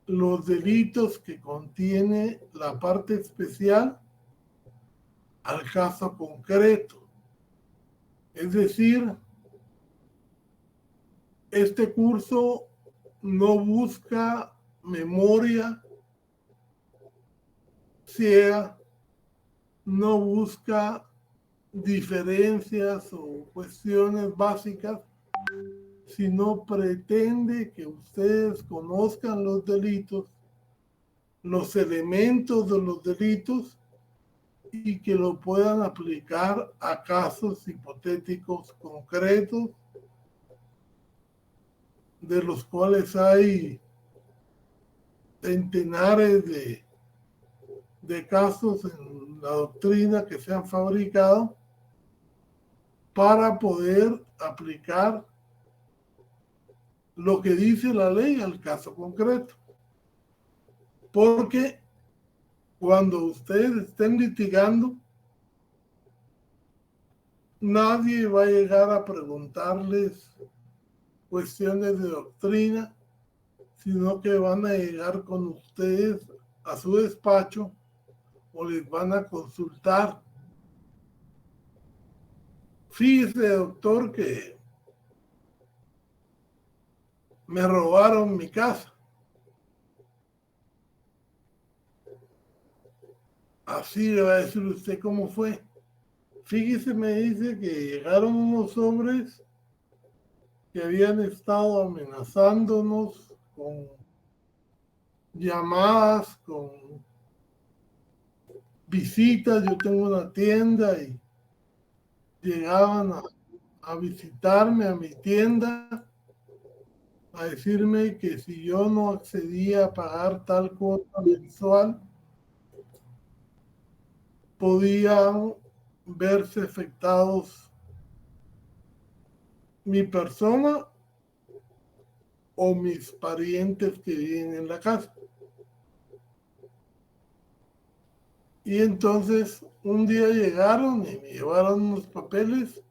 los delitos que contiene la parte especial al caso concreto. Es decir, este curso no busca memoria ciega, no busca diferencias o cuestiones básicas, sino pretende que ustedes conozcan los delitos, los elementos de los delitos y que lo puedan aplicar a casos hipotéticos concretos, de los cuales hay centenares de casos en la doctrina que se han fabricado para poder aplicar lo que dice la ley al caso concreto. Porque cuando ustedes estén litigando, nadie va a llegar a preguntarles cuestiones de doctrina, sino que van a llegar con ustedes a su despacho o les van a consultar. Fíjese, doctor, que me robaron mi casa. Así le va a decir usted cómo fue. Fíjese, me dice que llegaron unos hombres que habían estado amenazándonos con llamadas, con visitas. Yo tengo una tienda y llegaban a visitarme a mi tienda, a decirme que si yo no accedía a pagar tal cuota mensual, podían verse afectados mi persona o mis parientes que viven en la casa. Y entonces un día llegaron y me llevaron unos papeles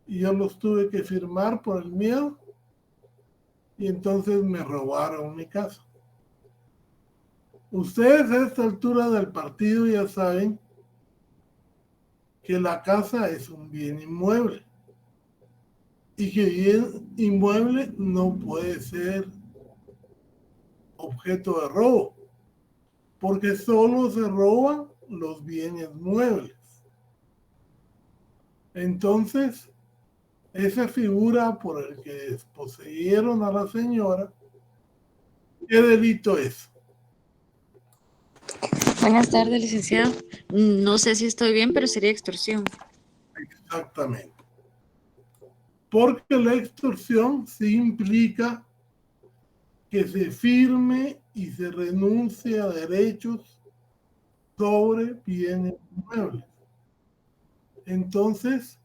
y yo los tuve que firmar por el miedo, y entonces me robaron mi casa. Ustedes a esta altura del partido ya saben que la casa es un bien inmueble y que bien inmueble no puede ser objeto de robo, porque solo se roban los bienes muebles. Entonces, esa figura por el que desposeyeron a la señora, ¿qué delito es? Buenas tardes, licenciado. No sé si estoy bien, pero sería extorsión. Exactamente. Porque la extorsión sí implica que se firme y se renuncie a derechos sobre bienes inmuebles. Entonces,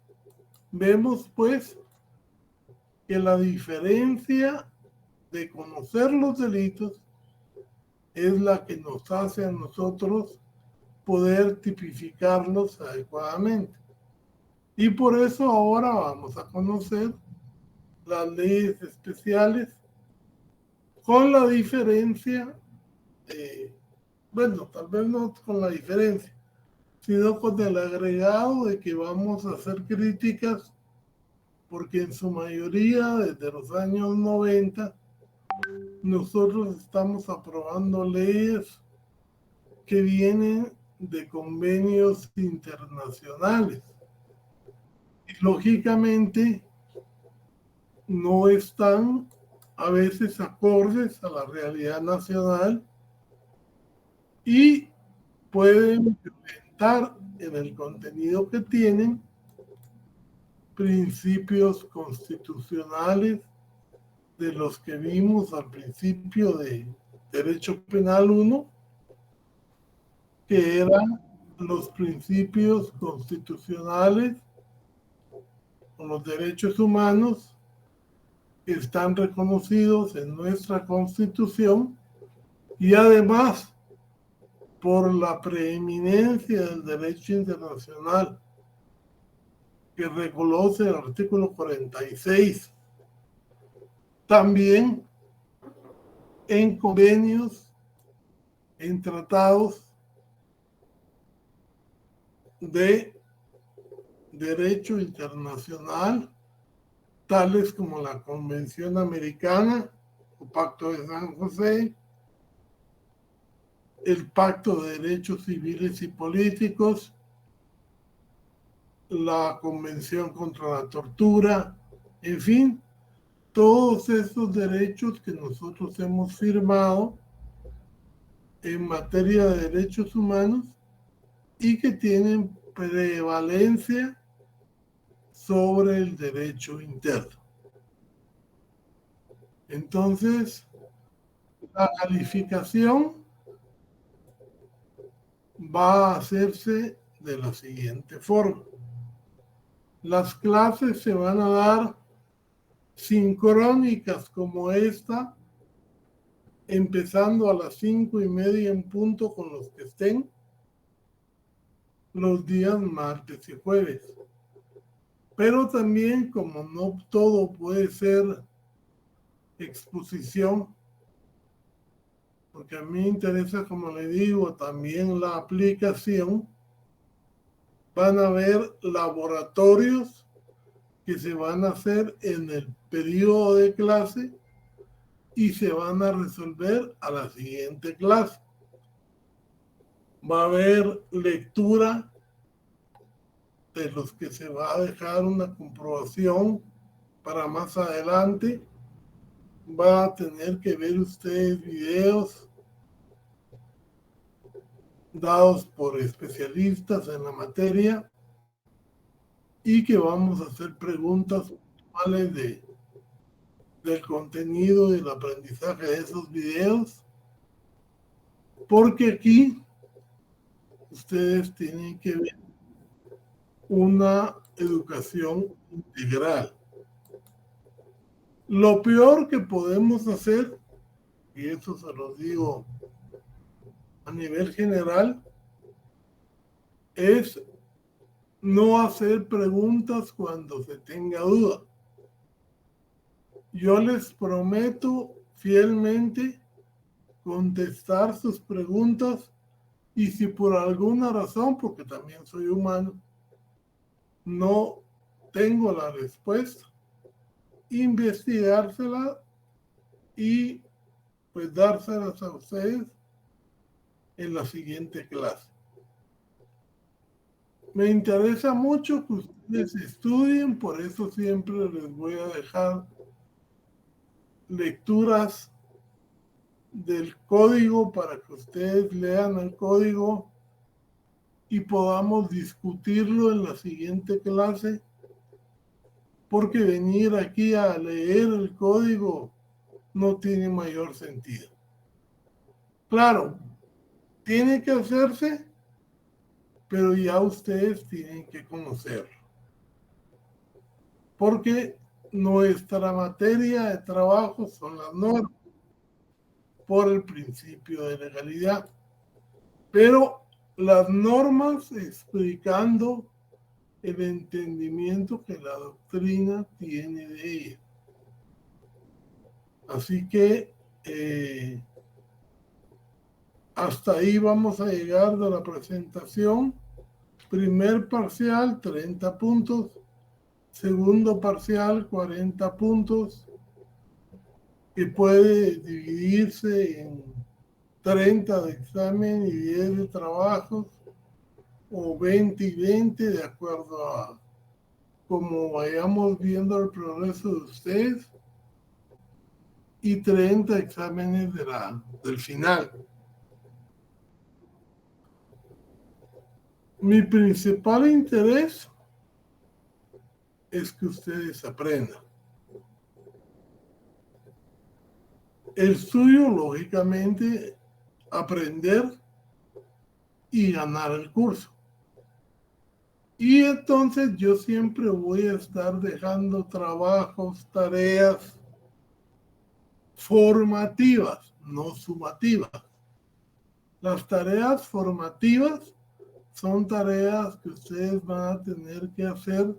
vemos pues que la diferencia de conocer los delitos es la que nos hace a nosotros poder tipificarlos adecuadamente. Y por eso ahora vamos a conocer las leyes especiales, con la diferencia, bueno, tal vez no con la diferencia, sino con el agregado de que vamos a hacer críticas, porque en su mayoría desde los años 90 nosotros estamos aprobando leyes que vienen de convenios internacionales y lógicamente no están a veces acordes a la realidad nacional y pueden violentar en el contenido que tienen principios constitucionales de los que vimos al principio de Derecho Penal 1, que eran los principios constitucionales o los derechos humanos que están reconocidos en nuestra Constitución, y además por la preeminencia del derecho internacional que reconoce el artículo 46. También en convenios, en tratados de derecho internacional, tales como la Convención Americana o Pacto de San José, el Pacto de Derechos Civiles y Políticos, la Convención contra la Tortura, en fin, todos estos derechos que nosotros hemos firmado en materia de derechos humanos y que tienen prevalencia sobre el derecho interno. Entonces, la calificación va a hacerse de la siguiente forma. Las clases se van a dar sincrónicas como esta, empezando a las 5:30 en punto con los que estén los días martes y jueves. Pero también, como no todo puede ser exposición, porque a mí me interesa, como le digo, también la aplicación, van a haber laboratorios que se van a hacer en el periodo de clase y se van a resolver a la siguiente clase. Va a haber lectura de los que se va a dejar una comprobación para más adelante. Va a tener que ver ustedes videos dados por especialistas en la materia y que vamos a hacer preguntas puntuales del contenido y del aprendizaje de esos videos, porque aquí ustedes tienen que ver una educación integral. Lo peor que podemos hacer, y eso se lo digo a nivel general, es no hacer preguntas cuando se tenga duda. Yo les prometo fielmente contestar sus preguntas y si por alguna razón, porque también soy humano, no tengo la respuesta, investigársela y pues dárselas a ustedes en la siguiente clase. Me interesa mucho que ustedes estudien, por eso siempre les voy a dejar lecturas del código para que ustedes lean el código y podamos discutirlo en la siguiente clase, porque venir aquí a leer el código no tiene mayor sentido. Claro, tiene que hacerse, pero ya ustedes tienen que conocerlo, porque nuestra materia de trabajo son las normas por el principio de legalidad, pero las normas explicando el entendimiento que la doctrina tiene de ella. Así que hasta ahí vamos a llegar de la presentación. Primer parcial, 30 puntos. Segundo parcial, 40 puntos, que puede dividirse en 30 de examen y 10 de trabajos, o 20 y 20, de acuerdo a como vayamos viendo el progreso de ustedes, y 30 exámenes del final. Mi principal interés es que ustedes aprendan. El suyo, lógicamente, aprender y ganar el curso. Y entonces yo siempre voy a estar dejando trabajos, tareas formativas, no sumativas. Las tareas formativas son tareas que ustedes van a tener que hacer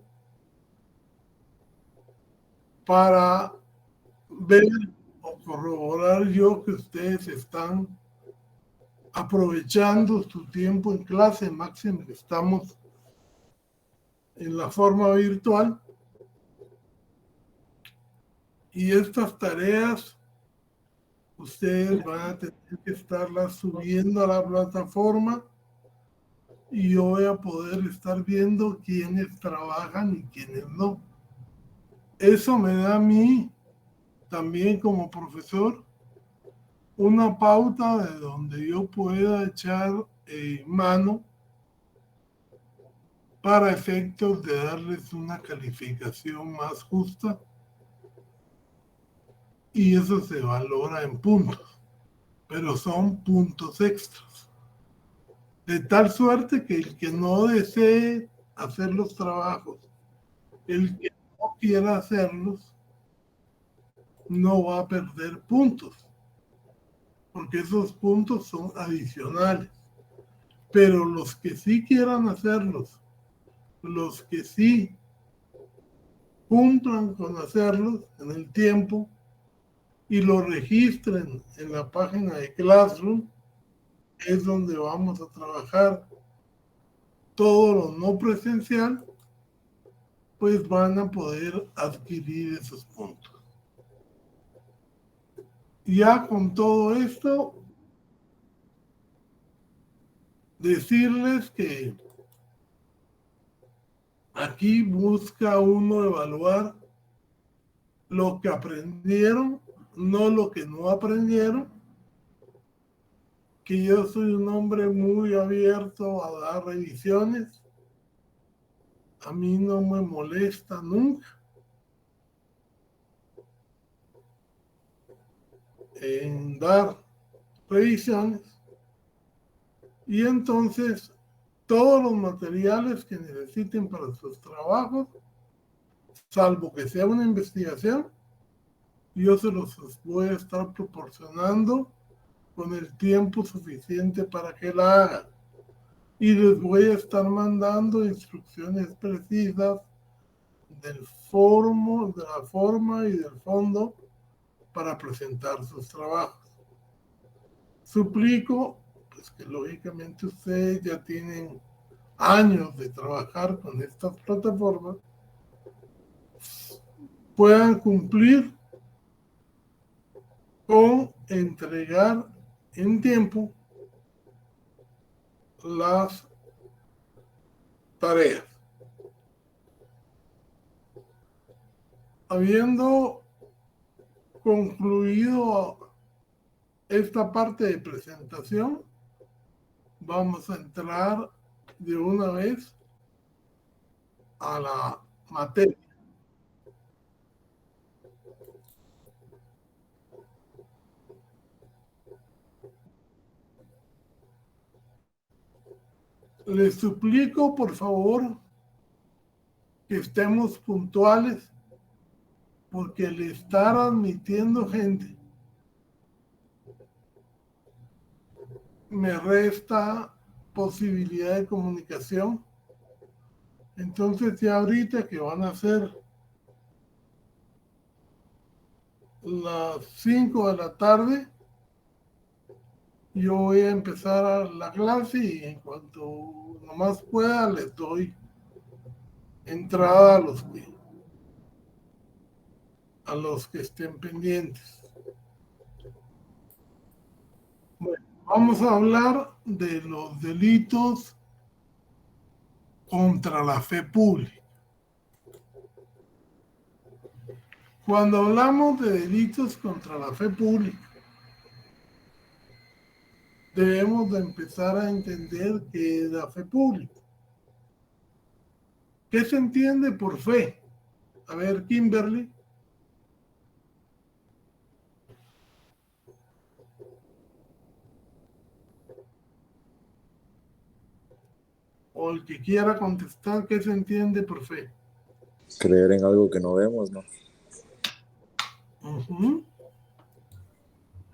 para ver o corroborar yo que ustedes están aprovechando su tiempo en clase, máximo que estamos en la forma virtual. Y estas tareas ustedes van a tener que estarlas subiendo a la plataforma y yo voy a poder estar viendo quiénes trabajan y quiénes no. Eso me da a mí, también como profesor, una pauta de donde yo pueda echar mano para efectos de darles una calificación más justa, y eso se valora en puntos, pero son puntos extras. De tal suerte que el que no desee hacer los trabajos, el que no quiera hacerlos, no va a perder puntos, porque esos puntos son adicionales. Pero los que sí quieran hacerlos, los que sí cumplan con hacerlos en el tiempo y lo registren en la página de Classroom, es donde vamos a trabajar. Todo lo no presencial, pues van a poder adquirir esos puntos. Ya con todo esto, decirles que aquí busca uno evaluar lo que aprendieron, no lo que no aprendieron, que yo soy un hombre muy abierto a dar revisiones. A mí no me molesta nunca en dar revisiones, y entonces todos los materiales que necesiten para sus trabajos, salvo que sea una investigación, yo se los voy a estar proporcionando con el tiempo suficiente para que la hagan. Y les voy a estar mandando instrucciones precisas de la forma y del fondo para presentar sus trabajos. Suplico pues, que lógicamente ustedes ya tienen años de trabajar con estas plataformas, puedan cumplir con entregar en tiempo las tareas. Habiendo concluido esta parte de presentación, vamos a entrar de una vez a la materia. Les suplico, por favor, que estemos puntuales, porque el estar admitiendo gente me resta posibilidad de comunicación. Entonces ya ahorita que van a ser las 5 de la tarde, yo voy a empezar la clase y en cuanto nomás pueda les doy entrada a los que estén pendientes. Bueno, vamos a hablar de los delitos contra la fe pública. Cuando hablamos de delitos contra la fe pública, debemos de empezar a entender qué es la fe pública. ¿Qué se entiende por fe? A ver, Kimberly. O el que quiera contestar, ¿qué se entiende por fe? Creer en algo que no vemos, ¿no?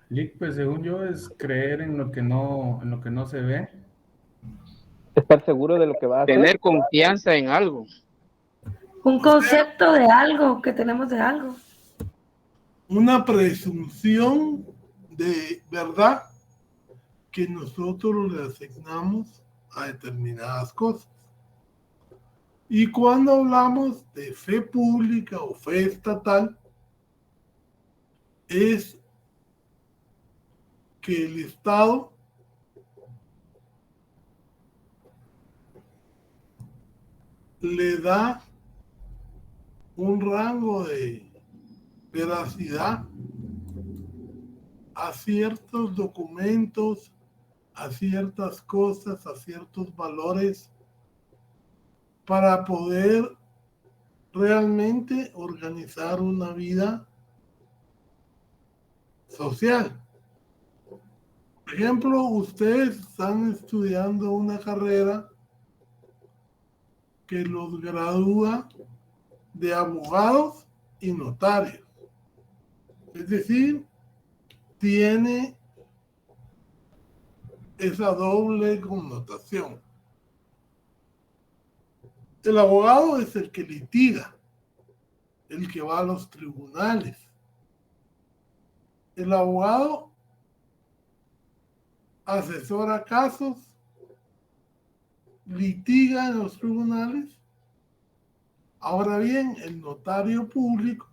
Lick, pues según yo es creer en lo que no se ve. Estar seguro de lo que va a hacer. Tener confianza en algo. Un concepto de algo, que tenemos de algo. una presunción de verdad que nosotros le asignamos a determinadas cosas. Y cuando hablamos de fe pública o fe estatal, es que el Estado le da un rango de veracidad a ciertos documentos, a ciertas cosas, a ciertos valores, para poder realmente organizar una vida social. Por ejemplo, ustedes están estudiando una carrera que los gradúa de abogados y notarios. Es decir, tiene esa doble connotación. El abogado es el que litiga, el que va a los tribunales. El abogado asesora casos, litiga en los tribunales. Ahora bien, el notario público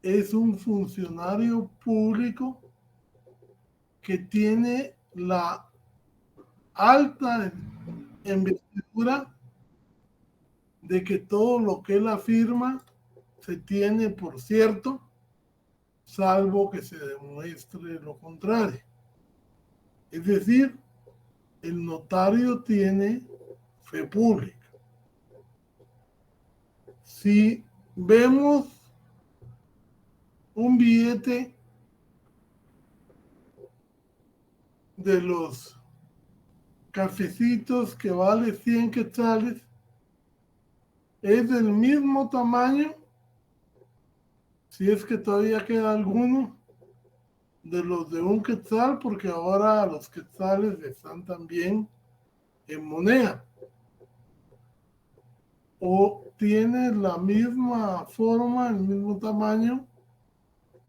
es un funcionario público que tiene la alta investidura de que todo lo que él afirma se tiene por cierto, salvo que se demuestre lo contrario. Es decir, el notario tiene fe pública. Si vemos un billete de los cafecitos que vale 100 quetzales, es del mismo tamaño, si es que todavía queda alguno, de los de un quetzal, porque ahora los quetzales están también en moneda. O tiene la misma forma, el mismo tamaño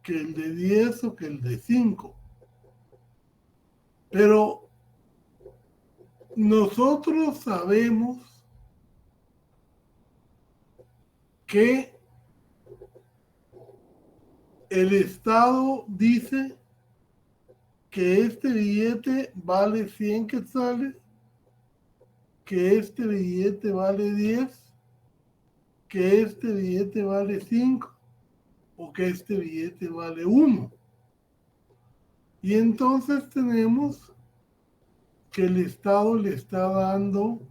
que el de 10 o que el de 5. Pero nosotros sabemos que el Estado dice que este billete vale 100 quetzales, que este billete vale 10, que este billete vale 5 o que este billete vale 1. Y entonces tenemos que el Estado le está dando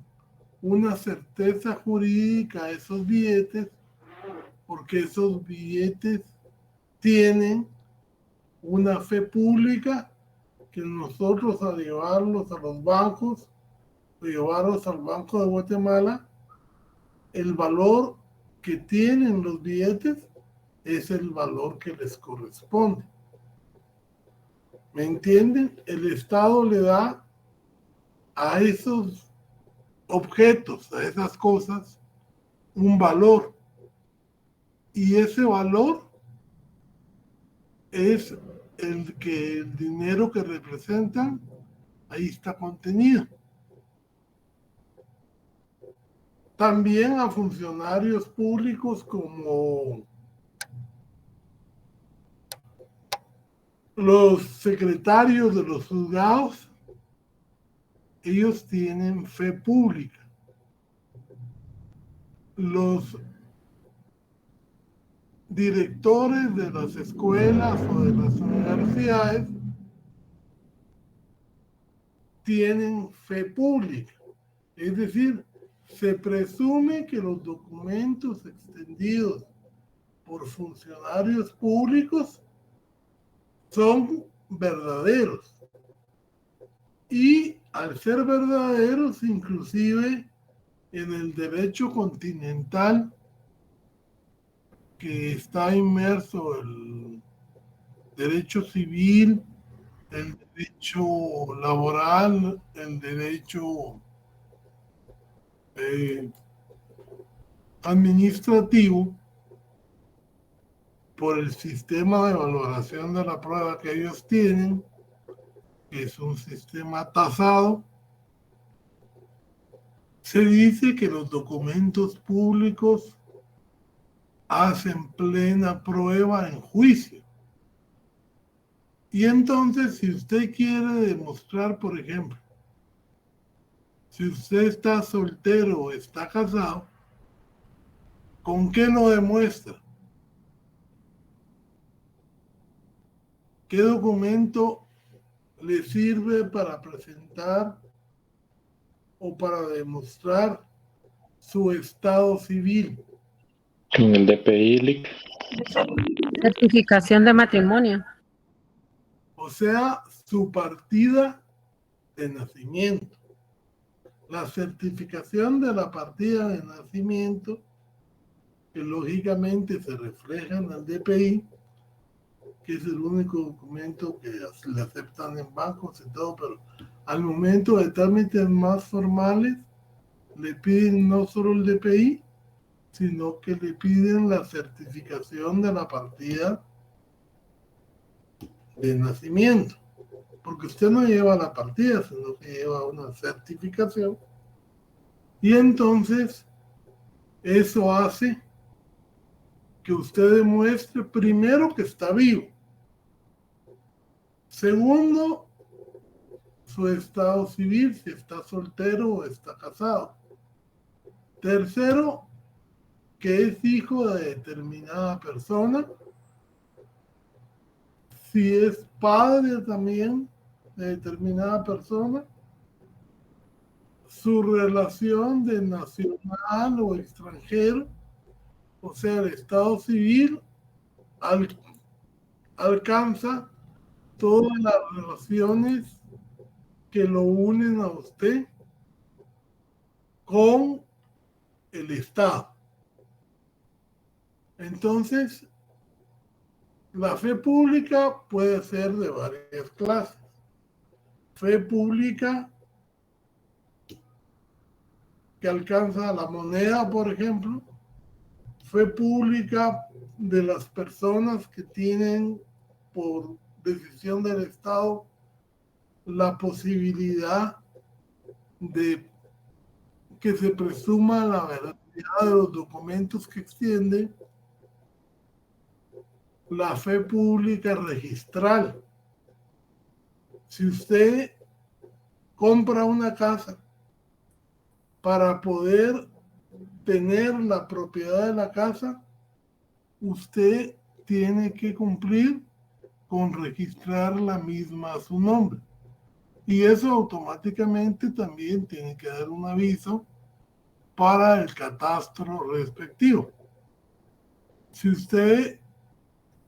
una certeza jurídica a esos billetes, porque esos billetes tienen una fe pública que nosotros, al llevarlos a los bancos, o llevarlos al Banco de Guatemala, el valor que tienen los billetes es el valor que les corresponde. ¿Me entienden? El Estado le da a esos objetos, a esas cosas, un valor. Y ese valor es el dinero que representan, ahí está contenido. También a funcionarios públicos como los secretarios de los juzgados, ellos tienen fe pública. Los directores de las escuelas o de las universidades tienen fe pública. Es decir, se presume que los documentos extendidos por funcionarios públicos son verdaderos. Y al ser verdaderos, inclusive en el derecho continental que está inmerso el derecho civil, el derecho laboral, el derecho administrativo, por el sistema de valoración de la prueba que ellos tienen, que es un sistema tasado, se dice que los documentos públicos hacen plena prueba en juicio. Y entonces, si usted quiere demostrar, por ejemplo, si usted está soltero o está casado, ¿con qué lo demuestra? ¿Qué documento le sirve para presentar o para demostrar su estado civil? En el DPI, Lic. Certificación de matrimonio. O sea, su partida de nacimiento. La certificación de la partida de nacimiento, que lógicamente se refleja en el DPI, que es el único documento que le aceptan en bancos y todo, pero al momento de trámites más formales, le piden no solo el DPI, sino que le piden la certificación de la partida de nacimiento, porque usted no lleva la partida, sino que lleva una certificación, y entonces eso hace que usted demuestre primero que está vivo, segundo, su estado civil, si está soltero o está casado, tercero, que es hijo de determinada persona, si es padre también de determinada persona, su relación de nacional o extranjero, o sea, el estado civil alcanza todas las relaciones que lo unen a usted con el Estado. Entonces, la fe pública puede ser de varias clases. Fe pública que alcanza la moneda, por ejemplo. Fe pública de las personas que tienen por decisión del Estado la posibilidad de que se presuma la veracidad de los documentos que extienden. La fe pública registral. Si usted compra una casa para poder tener la propiedad de la casa, usted tiene que cumplir con registrar la misma a su nombre. Y eso automáticamente también tiene que dar un aviso para el catastro respectivo. Si usted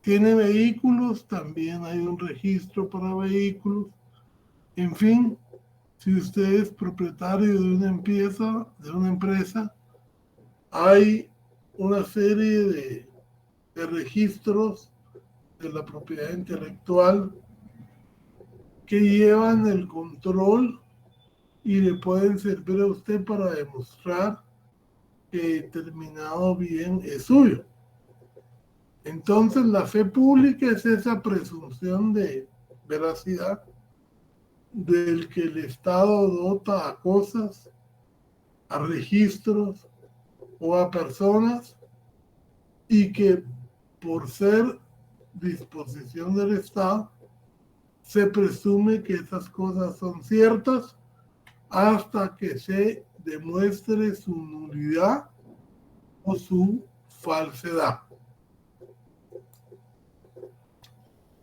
tiene vehículos, también hay un registro para vehículos. En fin, si usted es propietario de una empresa, hay una serie de registros de la propiedad intelectual que llevan el control y le pueden servir a usted para demostrar que determinado bien es suyo. Entonces, la fe pública es esa presunción de veracidad del que el Estado dota a cosas, a registros o a personas, y que por ser disposición del Estado se presume que esas cosas son ciertas hasta que se demuestre su nulidad o su falsedad.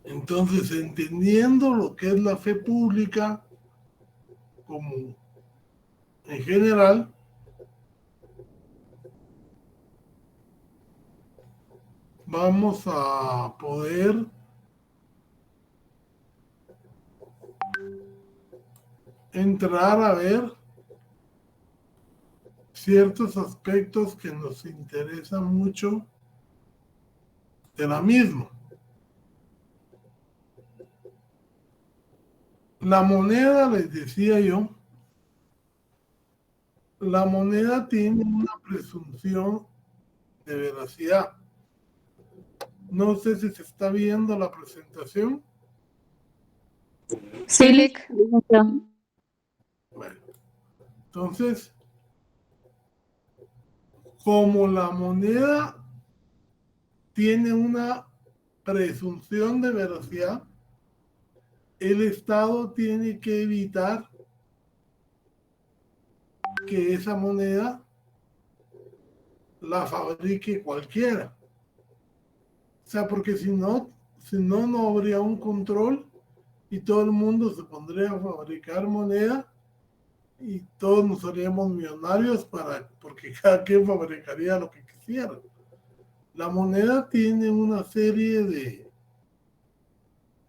Entonces, entendiendo lo que es la fe pública como en general, vamos a poder entrar a ver ciertos aspectos que nos interesan mucho de la misma. La moneda, les decía yo, la moneda tiene una presunción de veracidad. No sé si se está viendo la presentación. Sí, licenciado. Bueno, entonces, como la moneda tiene una presunción de veracidad, el Estado tiene que evitar que esa moneda la fabrique cualquiera. O sea, porque si no, no habría un control y todo el mundo se pondría a fabricar moneda y todos nos haríamos millonarios porque cada quien fabricaría lo que quisiera. La moneda tiene una serie de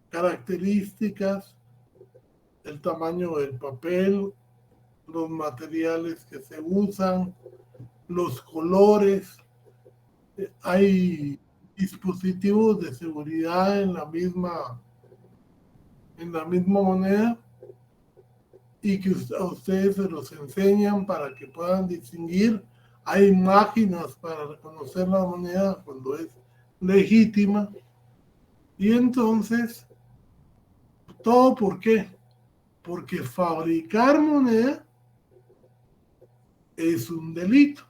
características, el tamaño del papel, los materiales que se usan, los colores. Hay dispositivos de seguridad en la misma moneda y que a ustedes se los enseñan para que puedan distinguir. Hay máquinas para reconocer la moneda cuando es legítima. Y entonces, ¿todo por qué? Porque fabricar moneda es un delito.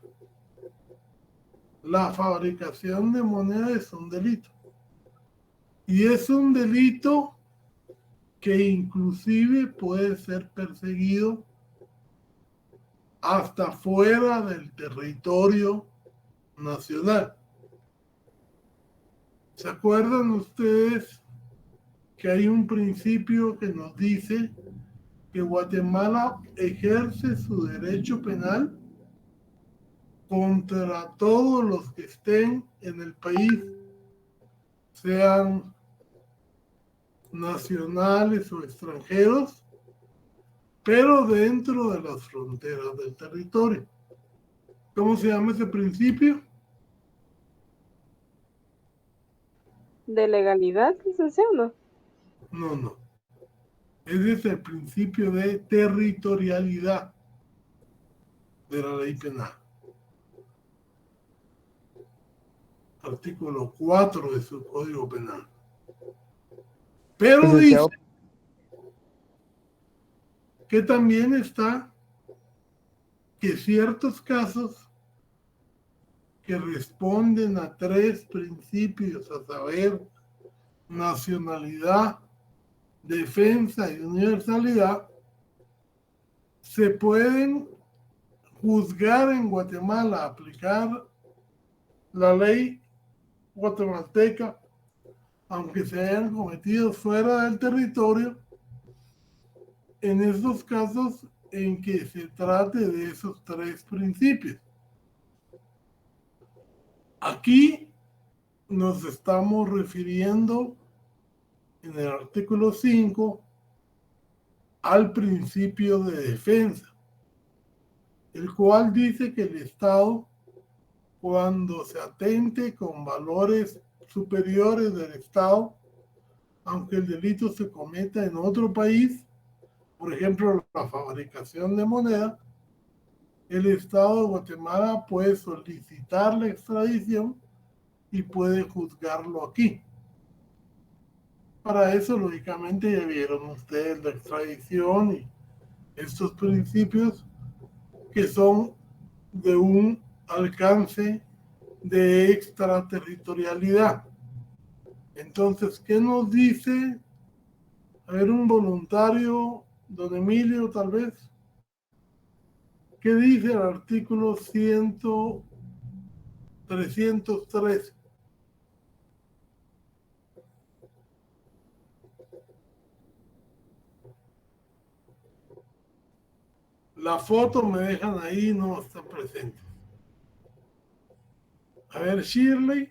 La fabricación de moneda es un delito. Y es un delito que inclusive puede ser perseguido hasta fuera del territorio nacional. ¿Se acuerdan ustedes que hay un principio que nos dice que Guatemala ejerce su derecho penal contra todos los que estén en el país, sean nacionales o extranjeros, pero dentro de las fronteras del territorio? ¿Cómo se llama ese principio? ¿De legalidad, licenciado? No, no. Ese es el principio de territorialidad de la ley penal. Artículo 4 de su Código Penal. Pero dice Licenciado, que también está que ciertos casos que responden a 3 principios, a saber, nacionalidad, defensa y universalidad, se pueden juzgar en Guatemala, aplicar la ley guatemalteca, aunque se hayan cometido fuera del territorio, en esos casos en que se trate de esos 3 principios. Aquí nos estamos refiriendo en el artículo 5 al principio de defensa, el cual dice que el Estado, cuando se atente con valores superiores del Estado, aunque el delito se cometa en otro país, por ejemplo, la fabricación de moneda, el Estado de Guatemala puede solicitar la extradición y puede juzgarlo aquí. Para eso, lógicamente, ya vieron ustedes la extradición y estos principios que son de un alcance de extraterritorialidad. Entonces, ¿qué nos dice? A ver, un voluntario, don Emilio, tal vez. ¿Qué dice el artículo 303? La foto me dejan ahí, no está presente. A ver, Shirley.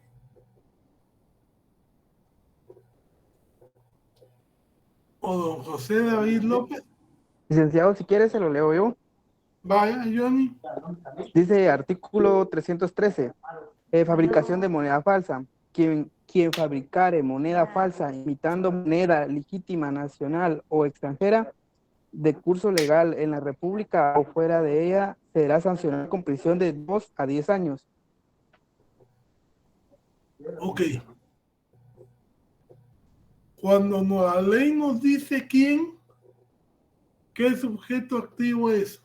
O don José David López. licenciado, si quiere se lo leo yo. Vaya, Johnny. Dice artículo 313, fabricación de moneda falsa. Quien fabricare moneda falsa imitando moneda legítima nacional o extranjera de curso legal en la República o fuera de ella será sancionado con prisión de 2 a 10 años. Ok. Cuando la ley nos dice quién, ¿qué sujeto activo es?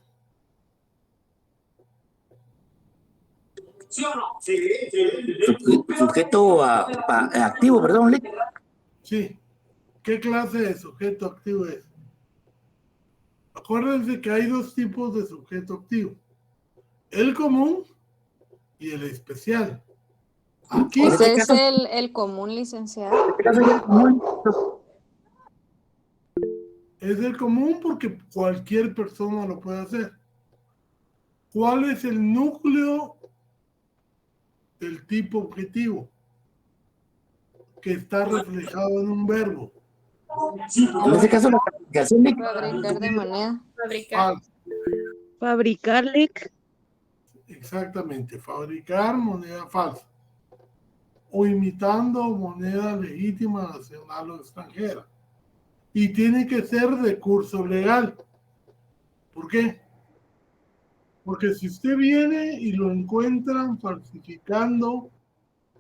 Sujeto activo, perdón, Lick. Sí. ¿Qué clase de sujeto activo es? Acuérdense que hay dos tipos de sujeto activo. El común y el especial. Aquí Ese es el común, licenciado. es el común porque cualquier persona lo puede hacer. ¿Cuál es el núcleo del tipo objetivo? Que está reflejado en un verbo. En ese caso, la calificación, Lick. Fabricar de moneda. Falso. Fabricar, Lick. Exactamente. Fabricar moneda falsa. O imitando moneda legítima nacional o extranjera. Y tiene que ser de curso legal. ¿Por qué? Porque si usted viene y lo encuentran falsificando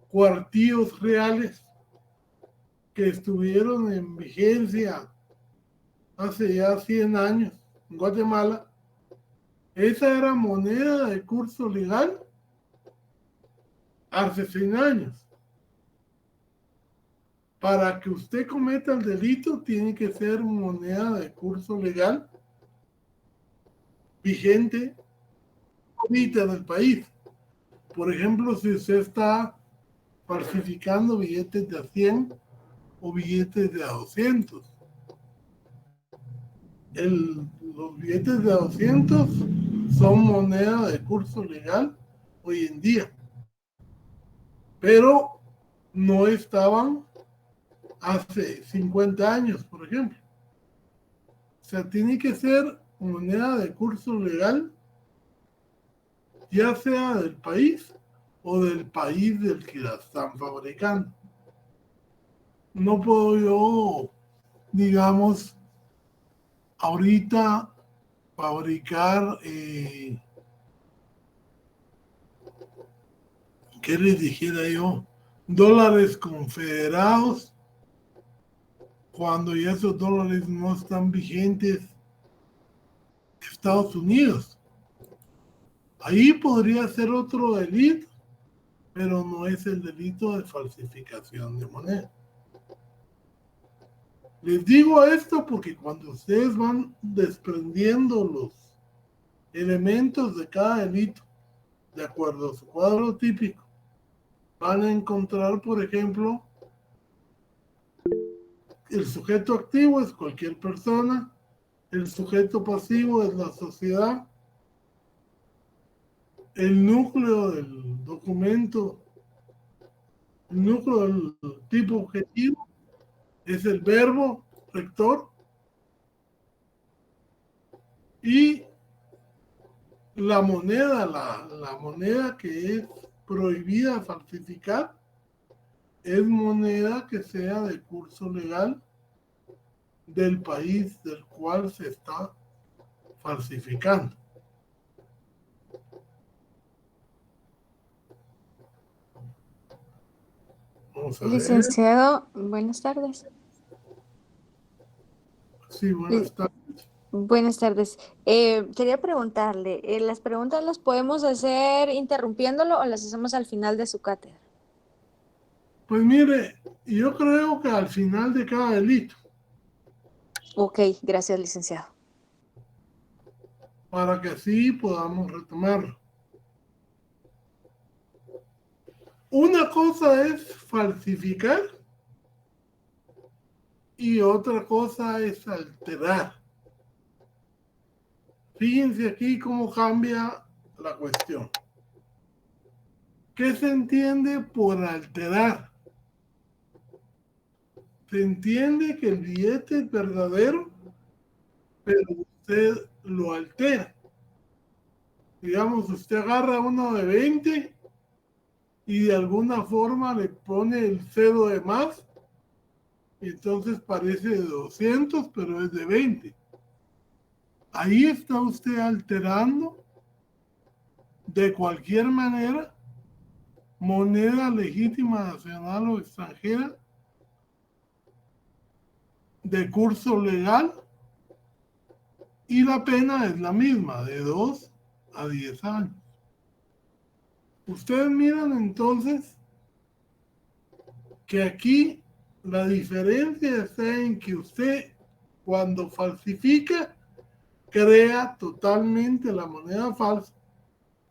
cuartillos reales que estuvieron en vigencia hace ya 100 años en Guatemala, esa era moneda de curso legal hace 100 años. Para que usted cometa el delito, tiene que ser moneda de curso legal vigente ahorita del país. Por ejemplo, si usted está falsificando billetes de a 100 o billetes de a 200. Los billetes de a 200 son moneda de curso legal hoy en día, pero no estaban hace 50 años, por ejemplo. O sea, tiene que ser moneda de curso legal, ya sea del país o del país del que la están fabricando. No puedo yo, digamos, ahorita fabricar, ¿qué les dijera yo? Dólares confederados, cuando ya esos dólares no están vigentes en Estados Unidos. Ahí podría ser otro delito, pero no es el delito de falsificación de moneda. Les digo esto porque cuando ustedes van desprendiendo los elementos de cada delito, de acuerdo a su cuadro típico, van a encontrar, por ejemplo, el sujeto activo es cualquier persona, el sujeto pasivo es la sociedad, el núcleo del documento, el núcleo del tipo objetivo es el verbo rector y la moneda, la moneda que es prohibida falsificar es moneda que sea de curso legal del país del cual se está falsificando. Vamos a ver. Licenciado, buenas tardes. Sí, buenas tardes. Buenas tardes. Quería preguntarle, ¿las preguntas las podemos hacer interrumpiéndolo o las hacemos al final de su cátedra? Pues mire, yo creo que al final de cada delito, Ok, gracias, licenciado. para que así podamos retomarlo. Una cosa es falsificar y otra cosa es alterar. Fíjense aquí cómo cambia la cuestión. ¿Qué se entiende por alterar? Se entiende que el billete es verdadero, pero usted lo altera. Digamos, usted agarra uno de 20 y de alguna forma le pone el cero de más, y entonces parece de 200, pero es de 20. Ahí está usted alterando de cualquier manera moneda legítima nacional o extranjera de curso legal y la pena es la misma, de 2 a 10 años. Ustedes miran entonces que aquí la diferencia está en que usted, cuando falsifica, crea totalmente la moneda falsa.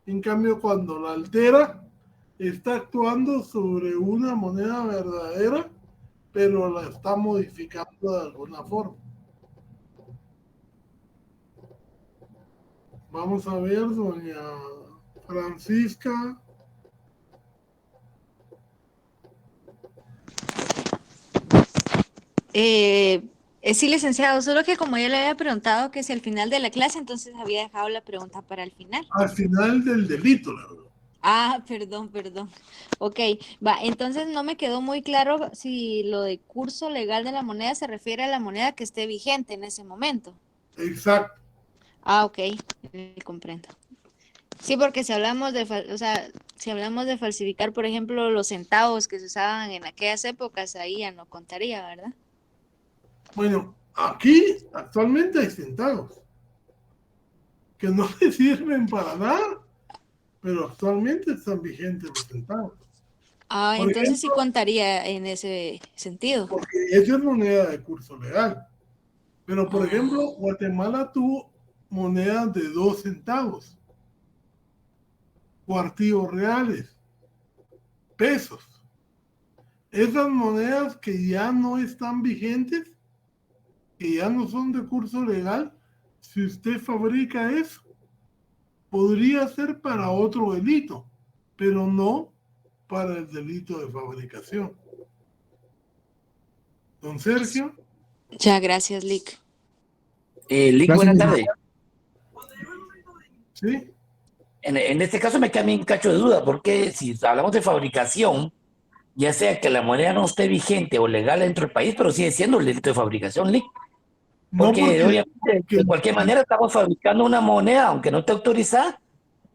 En cambio, cuando la altera, está actuando sobre una moneda verdadera, pero la está modificando de alguna forma. Vamos a ver, doña Francisca. Sí, licenciado, solo que como yo le había preguntado que si al final de la clase, entonces había dejado la pregunta para el final. Al final del delito, la verdad. Ah, perdón. Ok, va, entonces no me quedó muy claro si lo de curso legal de la moneda se refiere a la moneda que esté vigente en ese momento. Exacto. Ah, ok, comprendo. Sí, porque si hablamos o sea, si hablamos de falsificar, por ejemplo, los centavos que se usaban en aquellas épocas, ahí ya no contaría, ¿verdad? Bueno, aquí actualmente hay centavos que no le sirven para nada, pero actualmente están vigentes los centavos. Ah, Por entonces sí ejemplo, contaría en ese sentido. porque esa es moneda de curso legal. Pero, por ejemplo, Ah, Guatemala tuvo monedas de 2 centavos, cuartillos reales, pesos. Esas monedas que ya no están vigentes, que ya no son de curso legal, si usted fabrica eso, podría ser para otro delito, pero no para el delito de fabricación. Don Sergio, ya, gracias, Lick. Lick, Gracias, buena tarde. ¿sí? En este caso me queda a mí un cacho de duda, porque si hablamos de fabricación, ya sea que la moneda no esté vigente o legal dentro del país, pero sigue siendo un delito de fabricación, Lick. No Porque porque obviamente, de cualquier manera, estamos fabricando una moneda, aunque no esté autorizada,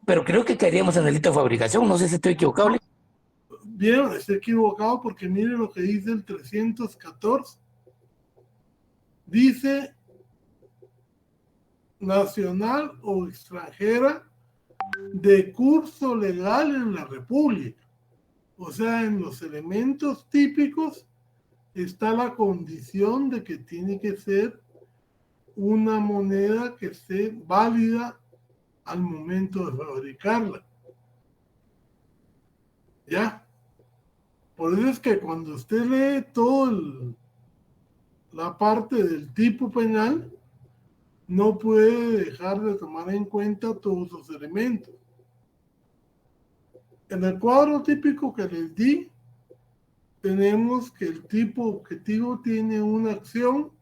pero creo que caeríamos en delito de fabricación. No sé si estoy equivocado, Lick. bien, estoy equivocado porque mire lo que dice el 314. Dice nacional o extranjera de curso legal en la República. O sea, en los elementos típicos está la condición de que tiene que ser una moneda que esté válida al momento de fabricarla. ¿Ya? Por eso es que cuando usted lee toda la parte del tipo penal, no puede dejar de tomar en cuenta todos los elementos. En el cuadro típico que les di, tenemos que el tipo objetivo tiene una acción,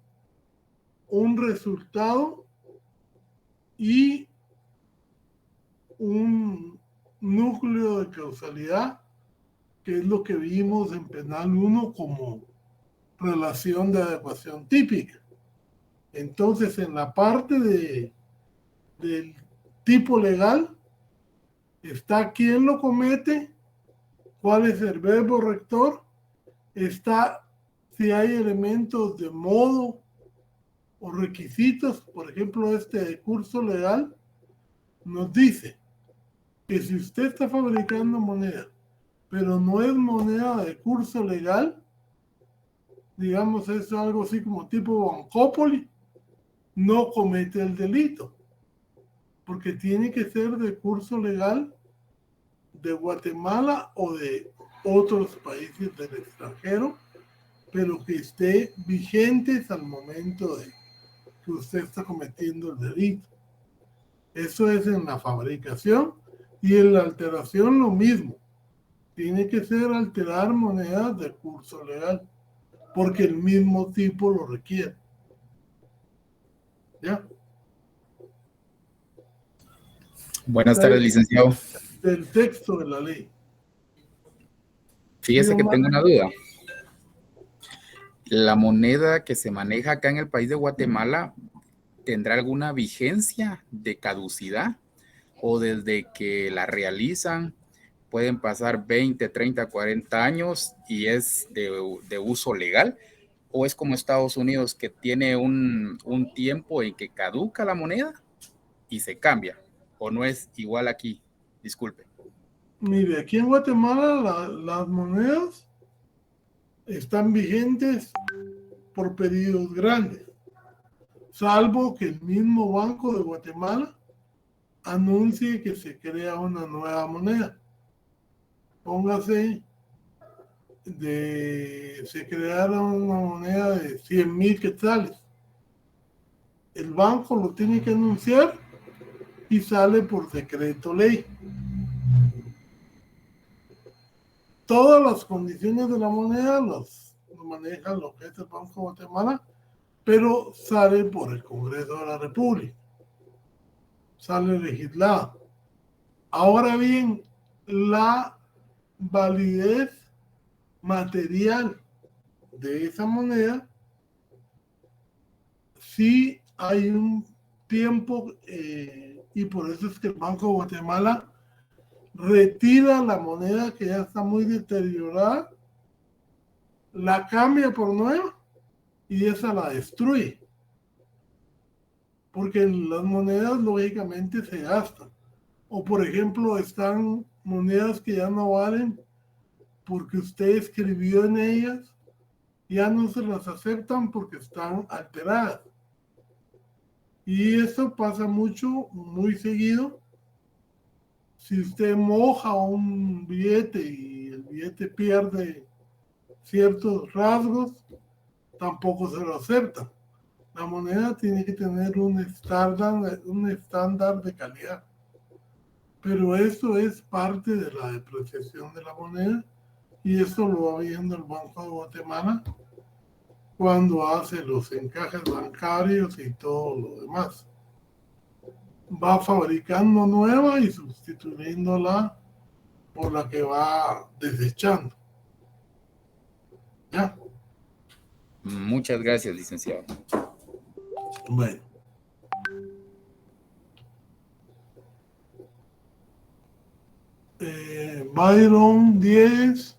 un resultado y un núcleo de causalidad, que es lo que vimos en Penal 1 como relación de adecuación típica. Entonces, en la parte del tipo legal, está quién lo comete, cuál es el verbo rector, está si hay elementos de modo o requisitos. Por ejemplo, este curso legal nos dice que si usted está fabricando moneda, pero no es moneda de curso legal, digamos, es algo así como tipo Bancópoli, no comete el delito, porque tiene que ser de curso legal de Guatemala o de otros países del extranjero, pero que esté vigentes al momento de que usted está cometiendo el delito. Eso es en la fabricación, y en la alteración lo mismo. Tiene que ser alterar monedas de curso legal, porque el mismo tipo lo requiere. ¿Ya? Buenas tardes, licenciado. Del texto de la ley. Fíjese que Digo, tengo una duda. ¿La moneda que se maneja acá en el país de Guatemala tendrá alguna vigencia de caducidad? ¿O desde que la realizan pueden pasar 20, 30, 40 años y es de uso legal? ¿O es como Estados Unidos que tiene un tiempo en que caduca la moneda y se cambia? ¿O no es igual aquí? Disculpe. Mire, aquí en Guatemala las monedas están vigentes por periodos grandes, salvo que el mismo Banco de Guatemala anuncie que se crea una nueva moneda. Póngase, se creara una moneda de 100,000 quetzales. El banco lo tiene que anunciar y sale por decreto ley. Todas las condiciones de la moneda las maneja lo que es el Banco de Guatemala, pero sale por el Congreso de la República, sale legislada. Ahora bien, la validez material de esa moneda, sí hay un tiempo, y por eso es que el Banco de Guatemala retira la moneda que ya está muy deteriorada, la cambia por nueva y esa la destruye. Porque las monedas lógicamente se gastan. O por ejemplo, están monedas que ya no valen porque usted escribió en ellas, ya no se las aceptan porque están alteradas. Y eso pasa mucho, muy seguido. Si usted moja un billete y el billete pierde ciertos rasgos, tampoco se lo acepta. La moneda tiene que tener un estándar de calidad. Pero eso es parte de la depreciación de la moneda y eso lo va viendo el Banco de Guatemala cuando hace los encajes bancarios y todo lo demás. Va fabricando nueva y sustituyéndola por la que va desechando. ¿Ya? Muchas gracias, licenciado. Bueno. Byron 10.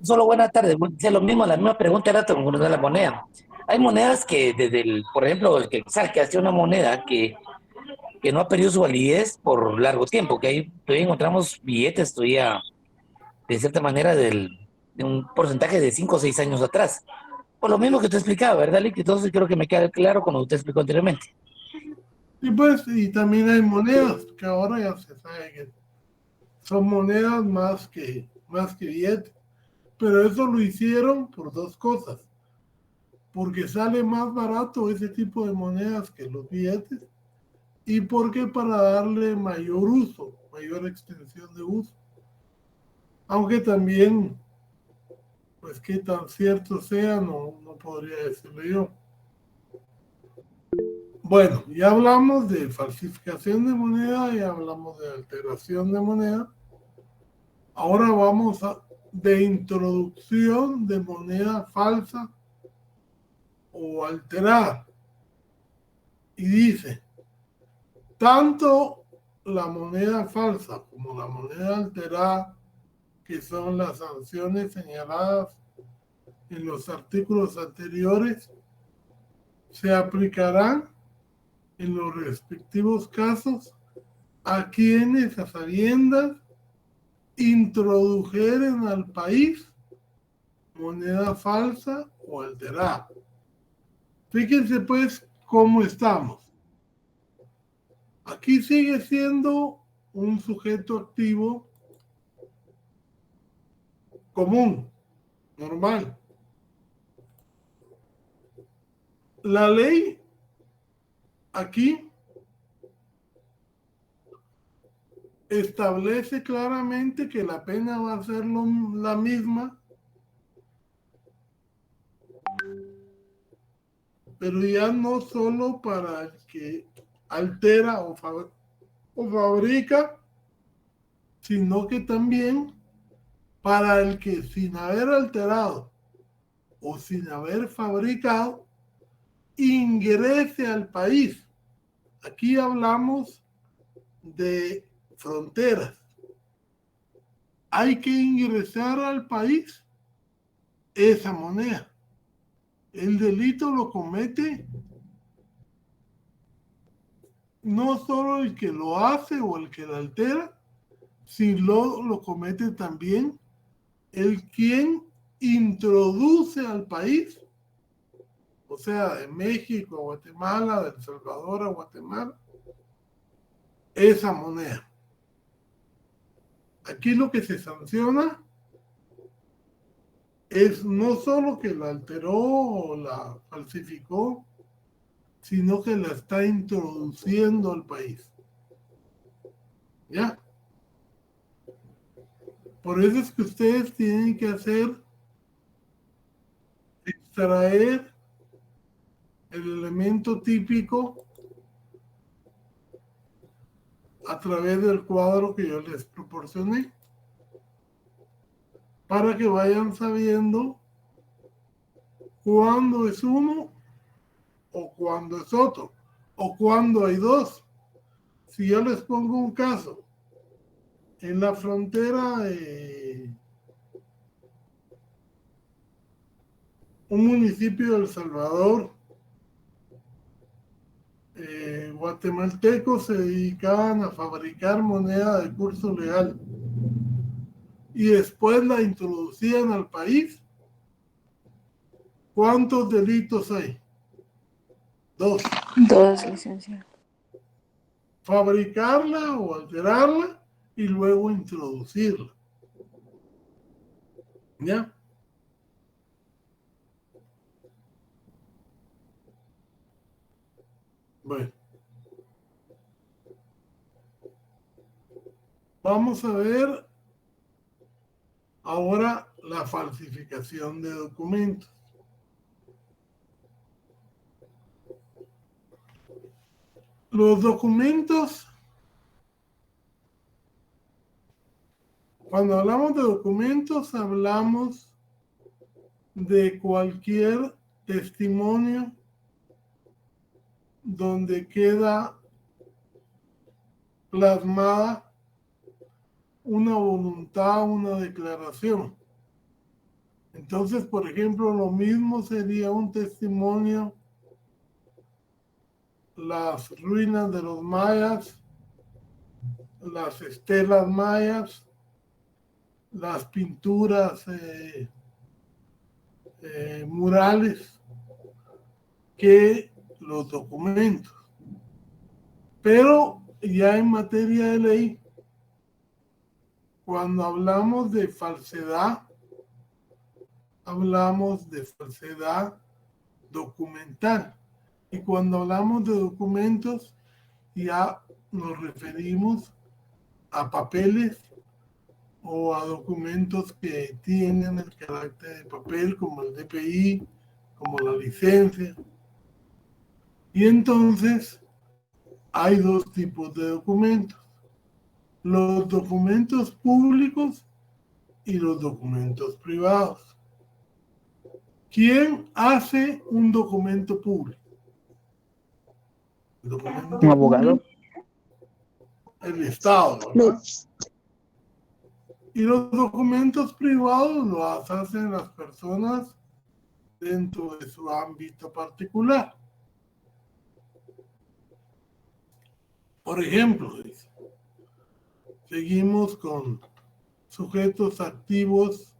Solo buenas tardes. Es lo mismo, la misma pregunta era con la moneda. Hay monedas que desde el, por ejemplo, el quetzal, que hace una moneda que no ha perdido su validez por largo tiempo, que ahí todavía encontramos billetes todavía, de cierta manera, de un porcentaje de 5 o 6 años atrás. Por lo mismo que usted explicaba, ¿verdad, Lick? Entonces creo que me queda claro como usted explicó anteriormente. Y pues, y también hay monedas que ahora ya se sabe que son monedas más que billetes. Pero eso lo hicieron por dos cosas. Porque sale más barato ese tipo de monedas que los billetes y porque para darle mayor uso, mayor extensión de uso. Aunque también, pues qué tan cierto sea, no podría decirlo yo. Bueno, ya hablamos de falsificación de moneda, ya hablamos de alteración de moneda. Ahora vamos de introducción de moneda falsa o alterada. Y dice, tanto la moneda falsa como la moneda alterada, que son las sanciones señaladas en los artículos anteriores, se aplicarán en los respectivos casos a quienes a sabiendas introdujeren al país moneda falsa o alterada. Fíjense pues cómo estamos. Aquí sigue siendo un sujeto activo común, normal. La ley aquí establece claramente que la pena va a ser la misma, pero ya no solo para el que altera o fabrica, sino que también para el que sin haber alterado o sin haber fabricado ingrese al país. Aquí hablamos de fronteras. hay que ingresar al país esa moneda. El delito lo comete no solo el que lo hace o el que lo altera, sino lo comete también el quien introduce al país, o sea, de México a Guatemala, de El Salvador a Guatemala, esa moneda. Aquí lo que se sanciona es no solo que la alteró o la falsificó, sino que la está introduciendo al país. ¿Ya? Por eso es que ustedes tienen que extraer el elemento típico a través del cuadro que yo les proporcioné, para que vayan sabiendo cuándo es uno o cuándo es otro, o cuándo hay dos. Si yo les pongo un caso, en la frontera de un municipio de El Salvador, guatemaltecos se dedicaban a fabricar moneda de curso legal y después la introducían al país. ¿Cuántos delitos hay? 2. 2, licenciado. Fabricarla o alterarla y luego introducirla. ¿Ya? Bueno. Vamos a ver ahora la falsificación de documentos. Los documentos, cuando hablamos de documentos, hablamos de cualquier testimonio donde queda plasmada una voluntad, una declaración. Entonces, por ejemplo, lo mismo sería un testimonio, las ruinas de los mayas, las estelas mayas, las pinturas murales, que los documentos. Pero ya en materia de ley, cuando hablamos de falsedad, hablamos de falsedad documental. Y cuando hablamos de documentos, ya nos referimos a papeles o a documentos que tienen el carácter de papel, como el DPI, como la licencia. Y entonces hay dos tipos de documentos: los documentos públicos y los documentos privados. ¿Quién hace un documento público? El documento Un abogado. público, el Estado, ¿verdad? Y los documentos privados los hacen las personas dentro de su ámbito particular. Por ejemplo, seguimos con sujetos activos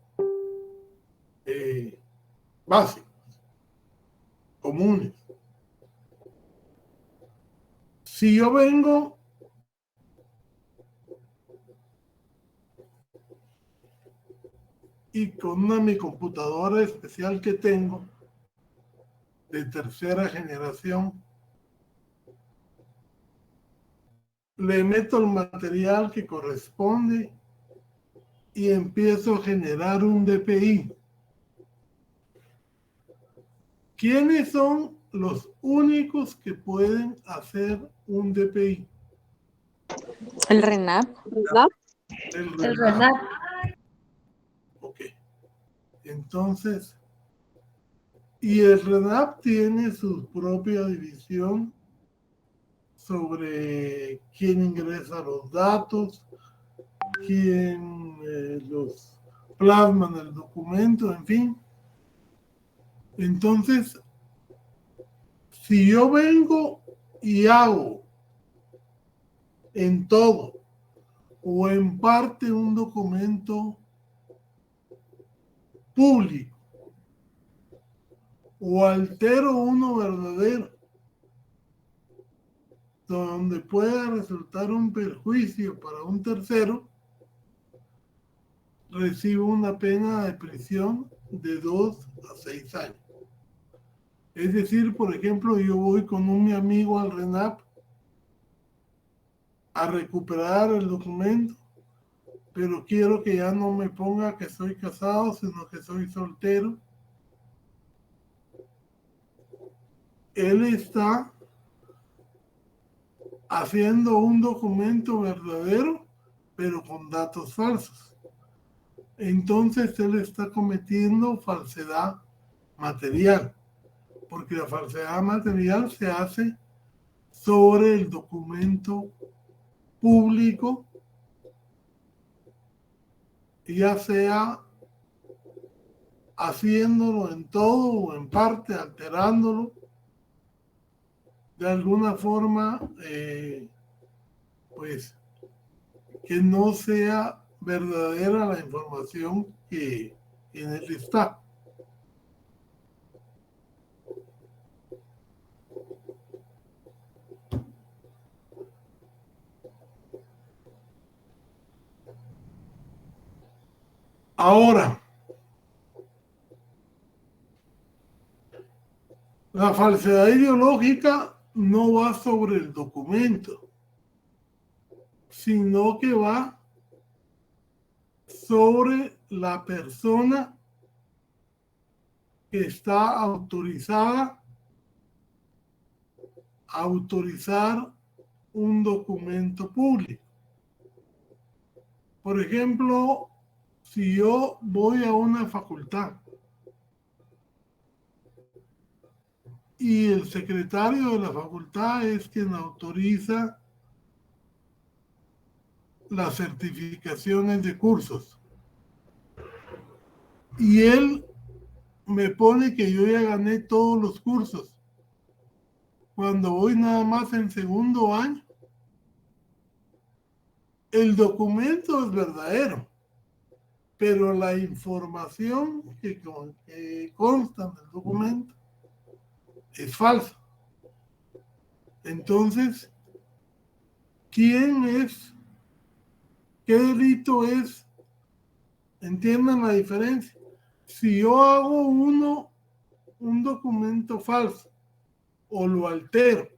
básicos, comunes. Si yo vengo y con mi computadora especial que tengo, de tercera generación, le meto el material que corresponde y empiezo a generar un DPI. ¿Quiénes son los únicos que pueden hacer un DPI? El RENAP. El El RENAP. RENAP. Ok. Entonces, y el RENAP tiene su propia división sobre quién ingresa los datos, quien los plasma en el documento, en fin. Entonces, si yo vengo y hago en todo o en parte un documento público o altero uno verdadero, donde pueda resultar un perjuicio para un tercero, recibo una pena de prisión de 2 a 6 años. Es decir, por ejemplo, yo voy con mi amigo al RENAP a recuperar el documento, pero quiero que ya no me ponga que soy casado, sino que soy soltero. Él está haciendo un documento verdadero, pero con datos falsos. Entonces él está cometiendo falsedad material, porque la falsedad material se hace sobre el documento público, ya sea haciéndolo en todo o en parte, alterándolo, de alguna forma, pues, que no sea verdadera la información que en él está. Ahora, la falsedad ideológica no va sobre el documento, sino que va sobre la persona que está autorizada a autorizar un documento público. Por ejemplo, si yo voy a una facultad y el secretario de la facultad es quien autoriza las certificaciones de cursos, y él me pone que yo ya gané todos los cursos cuando voy nada más en segundo año, el documento es verdadero, pero la información que consta en el documento es falsa. Entonces, ¿quién es? ¿Qué delito es? Entiendan la diferencia. Si yo hago un documento falso o lo altero,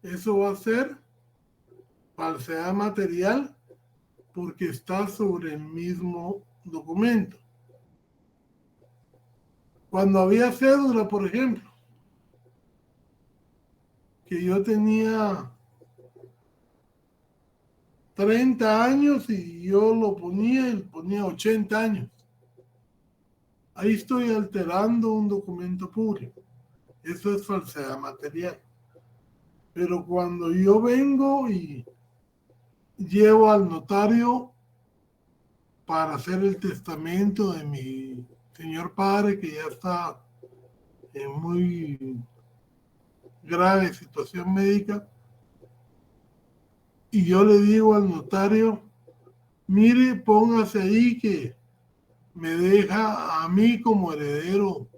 eso va a ser falsedad material porque está sobre el mismo documento. Cuando había cédula, por ejemplo, que yo tenía 30 años y yo lo ponía y ponía 80 años. Ahí estoy alterando un documento público. Eso es falsedad material. Pero cuando yo vengo y llevo al notario para hacer el testamento de mi señor padre, que ya está en muy grave situación médica, y yo le digo al notario, mire, póngase ahí que me deja a mí como heredero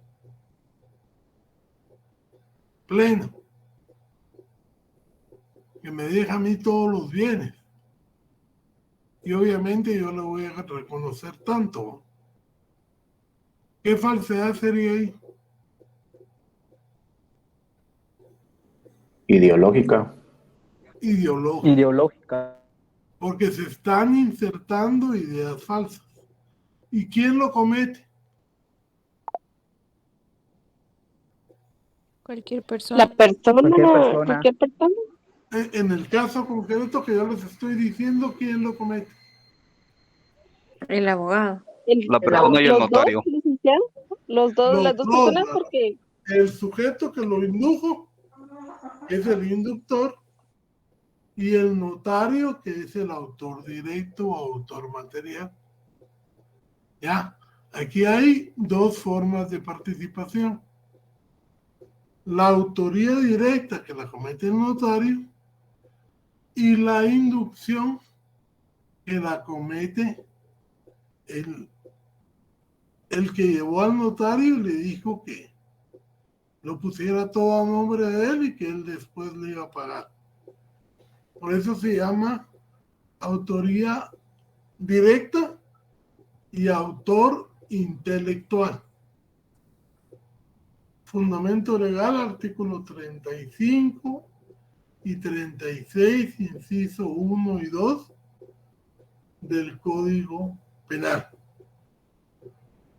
pleno, que me deja a mí todos los bienes. Y obviamente yo le voy a reconocer tanto. ¿Qué falsedad sería ahí? Ideológica. Ideológica. Porque se están insertando ideas falsas. ¿Y quién lo comete? Cualquier persona. La persona, Cualquier persona. cualquier persona. En el caso concreto que yo les estoy diciendo, ¿quién lo comete? El abogado. La persona y el notario. Dos, licenciado, las dos personas, porque el sujeto que lo indujo es el inductor y el notario, que es el autor directo o autor material. Ya, aquí hay dos formas de participación. La autoría directa, que la comete el notario, y la inducción, que la comete el que llevó al notario y le dijo que lo pusiera todo a nombre de él y que él después le iba a pagar. Por eso se llama autoría directa y autor intelectual. Fundamento legal, artículo 35 y 36, inciso 1 y 2 del Código Penal.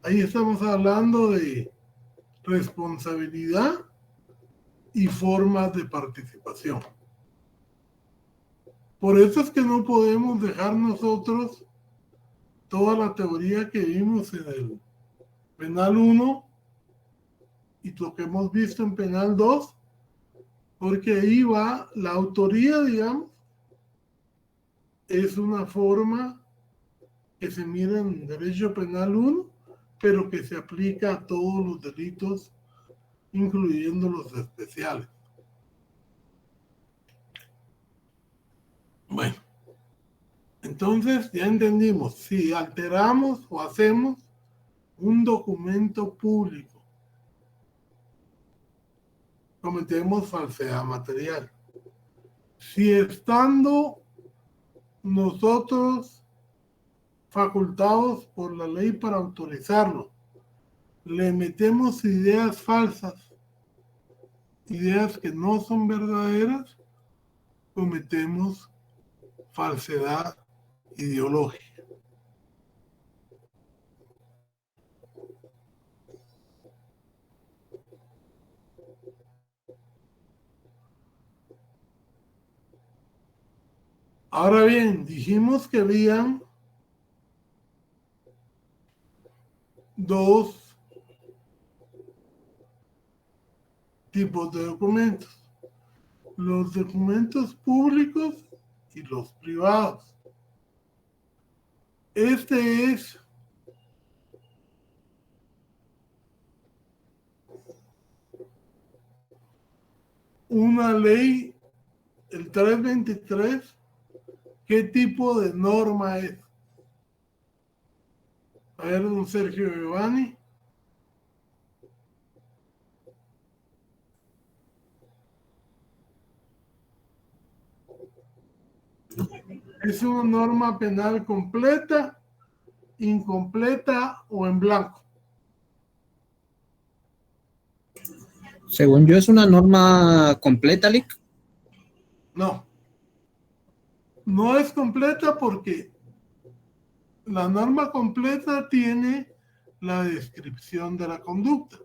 Ahí estamos hablando de responsabilidad y formas de participación. Por eso es que no podemos dejar nosotros toda la teoría que vimos en el Penal 1 y lo que hemos visto en Penal 2, porque ahí va la autoría, digamos, es una forma que se mira en Derecho Penal 1, pero que se aplica a todos los delitos, incluyendo los especiales. Bueno, entonces ya entendimos, si alteramos o hacemos un documento público, cometemos falsedad material. Si estando nosotros facultados por la ley para autorizarlo, le metemos ideas falsas, ideas que no son verdaderas, cometemos falsedad ideológica. Ahora bien, dijimos que habían dos tipos de documentos: los documentos públicos y los privados. Este es una ley, el 323. ¿Qué tipo de norma es? A ver, don Sergio Giovanni. ¿Es una norma penal completa, incompleta o en blanco? Según yo, es una norma completa, Lick. No. No es completa porque la norma completa tiene la descripción de la conducta.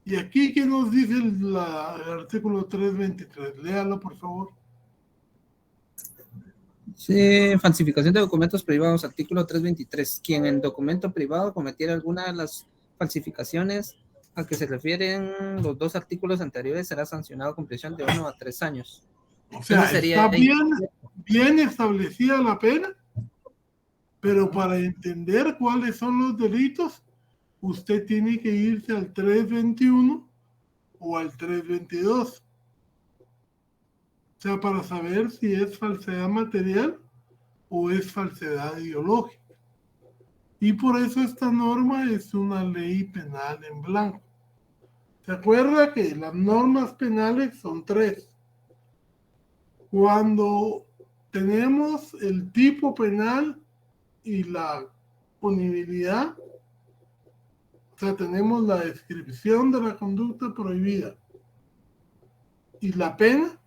Y aquí, ¿qué nos dice el artículo 323? Léalo, por favor. Sí, falsificación de documentos privados, artículo 323. Quien en documento privado cometiera alguna de las falsificaciones a que se refieren los dos artículos anteriores será sancionado con prisión de 1 a 3 años. O sea, está bien establecida la pena, pero para entender cuáles son los delitos, usted tiene que irse al 321 o al 322. O sea, para saber si es falsedad material o es falsedad ideológica. Y por eso esta norma es una ley penal en blanco. ¿Se acuerda que las normas penales son 3? Cuando tenemos el tipo penal y la punibilidad, o sea, tenemos la descripción de la conducta prohibida y la pena,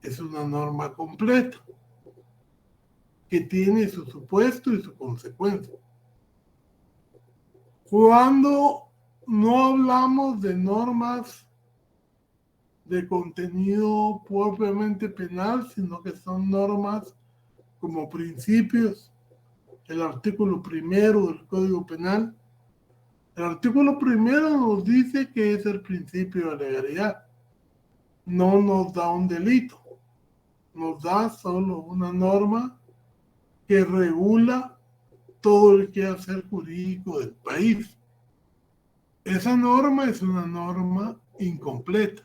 es una norma completa que tiene su supuesto y su consecuencia. Cuando no hablamos de normas de contenido propiamente penal, sino que son normas como principios, el artículo 1 del Código Penal. El artículo 1 nos dice que es el principio de legalidad. No nos da un delito, nos da solo una norma que regula todo el quehacer jurídico del país. Esa norma es una norma incompleta,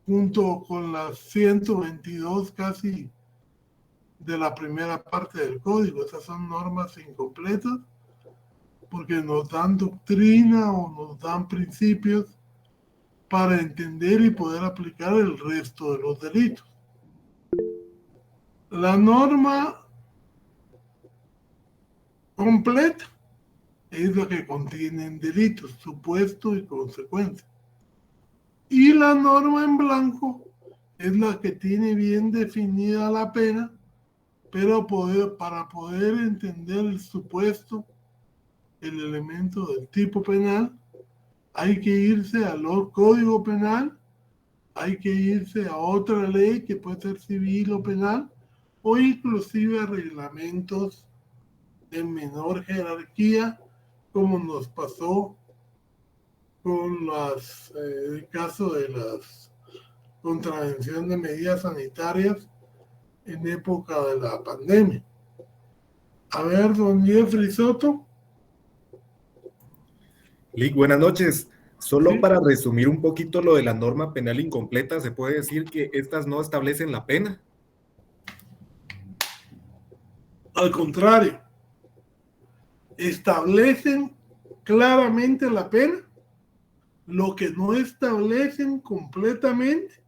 junto con las 122 casi de la primera parte del código. Esas son normas incompletas porque nos dan doctrina o nos dan principios para entender y poder aplicar el resto de los delitos. La norma completa es la que contiene delitos, supuesto y consecuencia. Y la norma en blanco es la que tiene bien definida la pena, pero para poder entender el supuesto, el elemento del tipo penal, hay que irse al Código Penal, hay que irse a otra ley que puede ser civil o penal, o inclusive a reglamentos de menor jerarquía, como nos pasó con el caso de las contravención de medidas sanitarias en época de la pandemia. A ver, don Jeffrey Soto. Lick, buenas noches. Solo Sí. para resumir un poquito lo de la norma penal incompleta, ¿se puede decir que estas no establecen la pena? Al contrario, establecen claramente la pena. Lo que no establecen completamente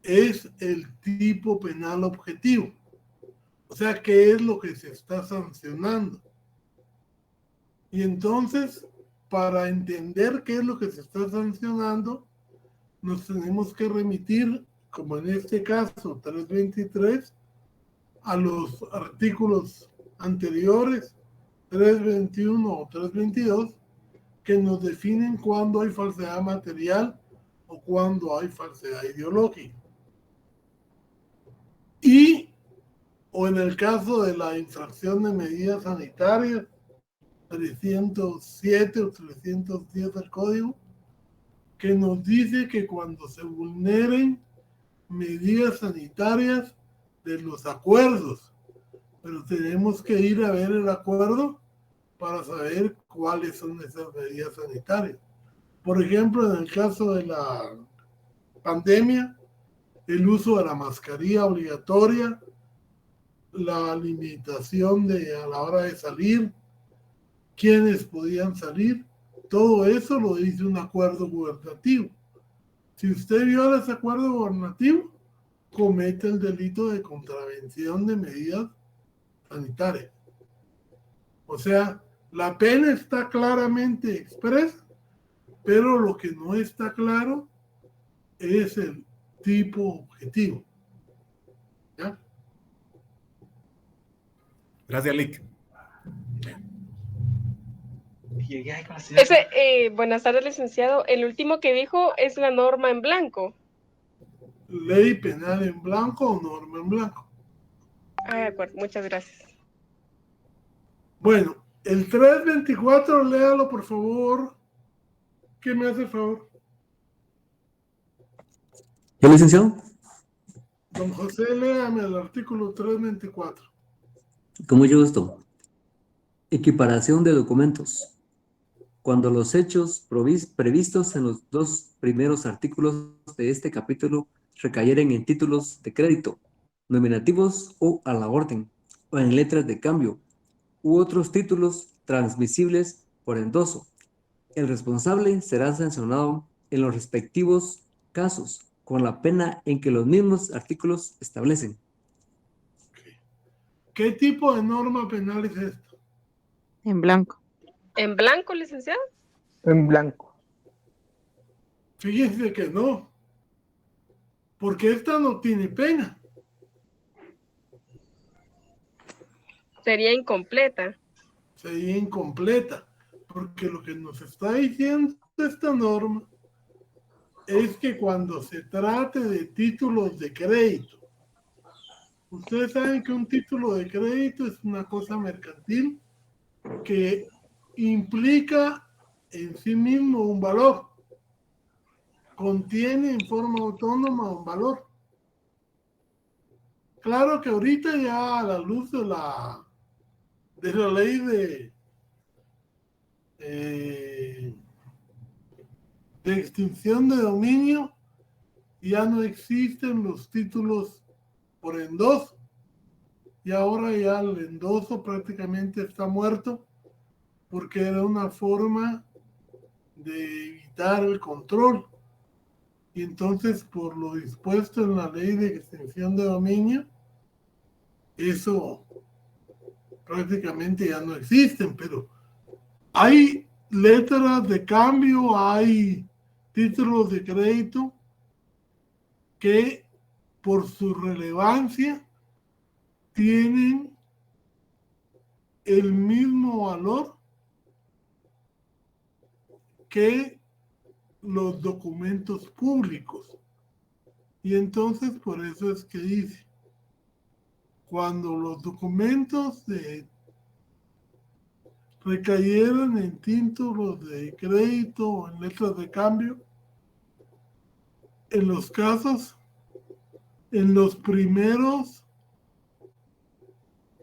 es el tipo penal objetivo. O sea, ¿qué es lo que se está sancionando? Y entonces, para entender qué es lo que se está sancionando, nos tenemos que remitir, como en este caso 323, a los artículos anteriores, 321 o 322, que nos definen cuándo hay falsedad material o cuándo hay falsedad ideológica. O en el caso de la infracción de medidas sanitarias, 307 o 310 del código, que nos dice que cuando se vulneren medidas sanitarias de los acuerdos, pero tenemos que ir a ver el acuerdo para saber cuáles son esas medidas sanitarias. Por ejemplo, en el caso de la pandemia, el uso de la mascarilla obligatoria, la limitación a la hora de salir, quiénes podían salir, todo eso lo dice un acuerdo gubernativo. Si usted viola ese acuerdo gubernativo, comete el delito de contravención de medidas sanitarias. O sea, la pena está claramente expresa, pero lo que no está claro es el tipo objetivo. ¿Ya? Gracias, Lick. Buenas tardes, licenciado. El último que dijo es la norma en blanco. Ley penal en blanco o norma en blanco. Ah, de acuerdo, muchas gracias. Bueno, el 324, léalo por favor. ¿Qué me hace el favor? ¿Yo, licenciado? Don José, léame el artículo 324. Con mucho gusto. Equiparación de documentos. Cuando los hechos previstos en los dos primeros artículos de este capítulo recayeren en títulos de crédito, nominativos o a la orden, o en letras de cambio, u otros títulos transmisibles por endoso, el responsable será sancionado en los respectivos casos con la pena en que los mismos artículos establecen. ¿Qué tipo de norma penal es esta? En blanco. ¿En blanco, licenciado? En blanco. Fíjense que no, porque esta no tiene pena. Sería incompleta. Sería incompleta, porque lo que nos está diciendo esta norma es que cuando se trate de títulos de crédito, ustedes saben que un título de crédito es una cosa mercantil que implica en sí mismo un valor, contiene en forma autónoma un valor. Claro que ahorita ya a la luz de la ley de extinción de dominio, ya no existen los títulos por endoso. Y ahora ya el endoso prácticamente está muerto porque era una forma de evitar el control. Y entonces, por lo dispuesto en la ley de extinción de dominio, eso prácticamente ya no existen, pero hay letras de cambio, hay títulos de crédito que por su relevancia tienen el mismo valor que los documentos públicos. Y entonces por eso es que dice, cuando los documentos recayeran en títulos de crédito o en letras de cambio, en los casos, en los primeros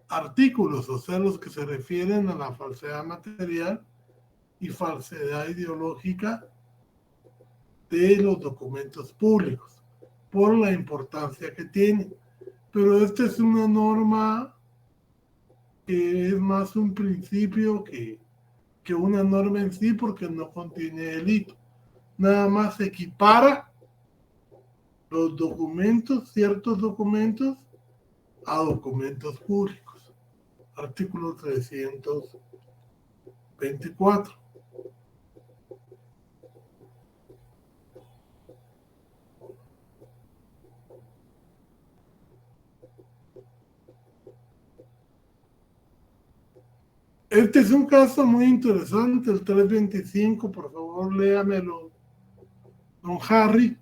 artículos, o sea, los que se refieren a la falsedad material y falsedad ideológica de los documentos públicos, por la importancia que tiene. Pero esta es una norma que es más un principio que una norma en sí, porque no contiene delito. Nada más equipara los documentos, ciertos documentos, a documentos públicos. Artículo 324. Este es un caso muy interesante, el 325, por favor, léamelo, don Harry.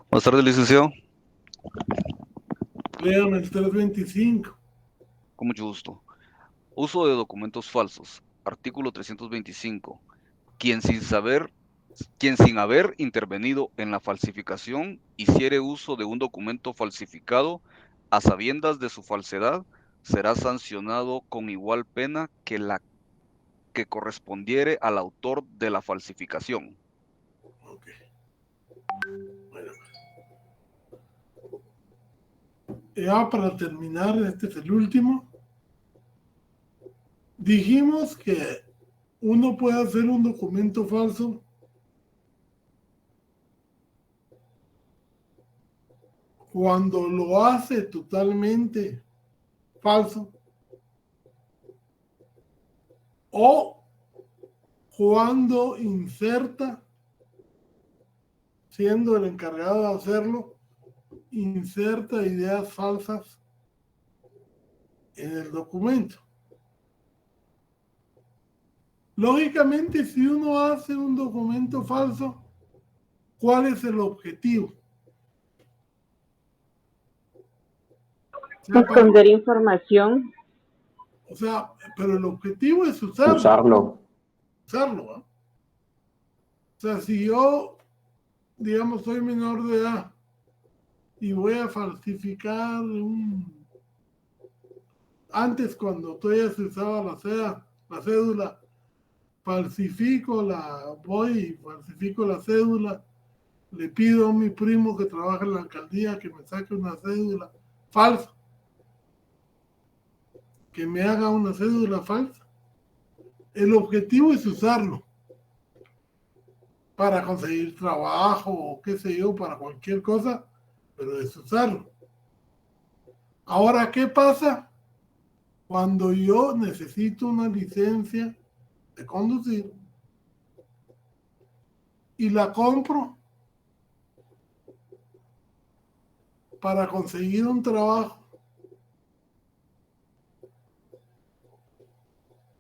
Buenas tardes, licenciado. Léame el 325. Con mucho gusto. Uso de documentos falsos. Artículo 325. Quien sin haber intervenido en la falsificación hiciere uso de un documento falsificado a sabiendas de su falsedad, será sancionado con igual pena que la que correspondiere al autor de la falsificación. Okay. Bueno. Ya para terminar, este es el último. Dijimos que uno puede hacer un documento falso cuando lo hace totalmente falso o cuando inserta, siendo el encargado de hacerlo, inserta ideas falsas en el documento. Lógicamente, si uno hace un documento falso, ¿cuál es el objetivo? Esconder información. O sea, pero el objetivo es usarlo. Usarlo, ¿no? O sea, si yo, digamos, soy menor de edad y voy a falsificar Antes, cuando todavía se usaba la cédula, falsifico la cédula, le pido a mi primo que trabaja en la alcaldía que me saque una cédula falsa, que me haga una cédula falsa. El objetivo es usarlo para conseguir trabajo o qué sé yo, para cualquier cosa, pero es usarlo. Ahora, ¿qué pasa cuando yo necesito una licencia de conducir y la compro para conseguir un trabajo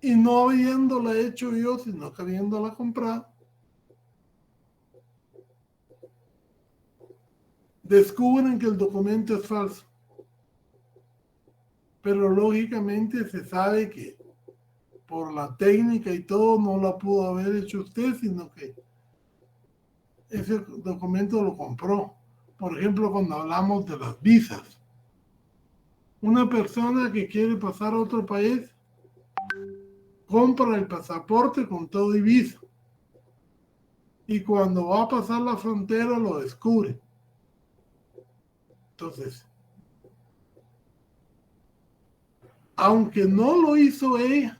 y no habiéndola hecho yo, sino que habiéndola comprado? Descubren que el documento es falso, pero lógicamente se sabe que por la técnica y todo no la pudo haber hecho usted, sino que ese documento lo compró. Por ejemplo, cuando hablamos de las visas. Una persona que quiere pasar a otro país compra el pasaporte con todo y visa. Y cuando va a pasar la frontera lo descubre. Entonces, aunque no lo hizo ella,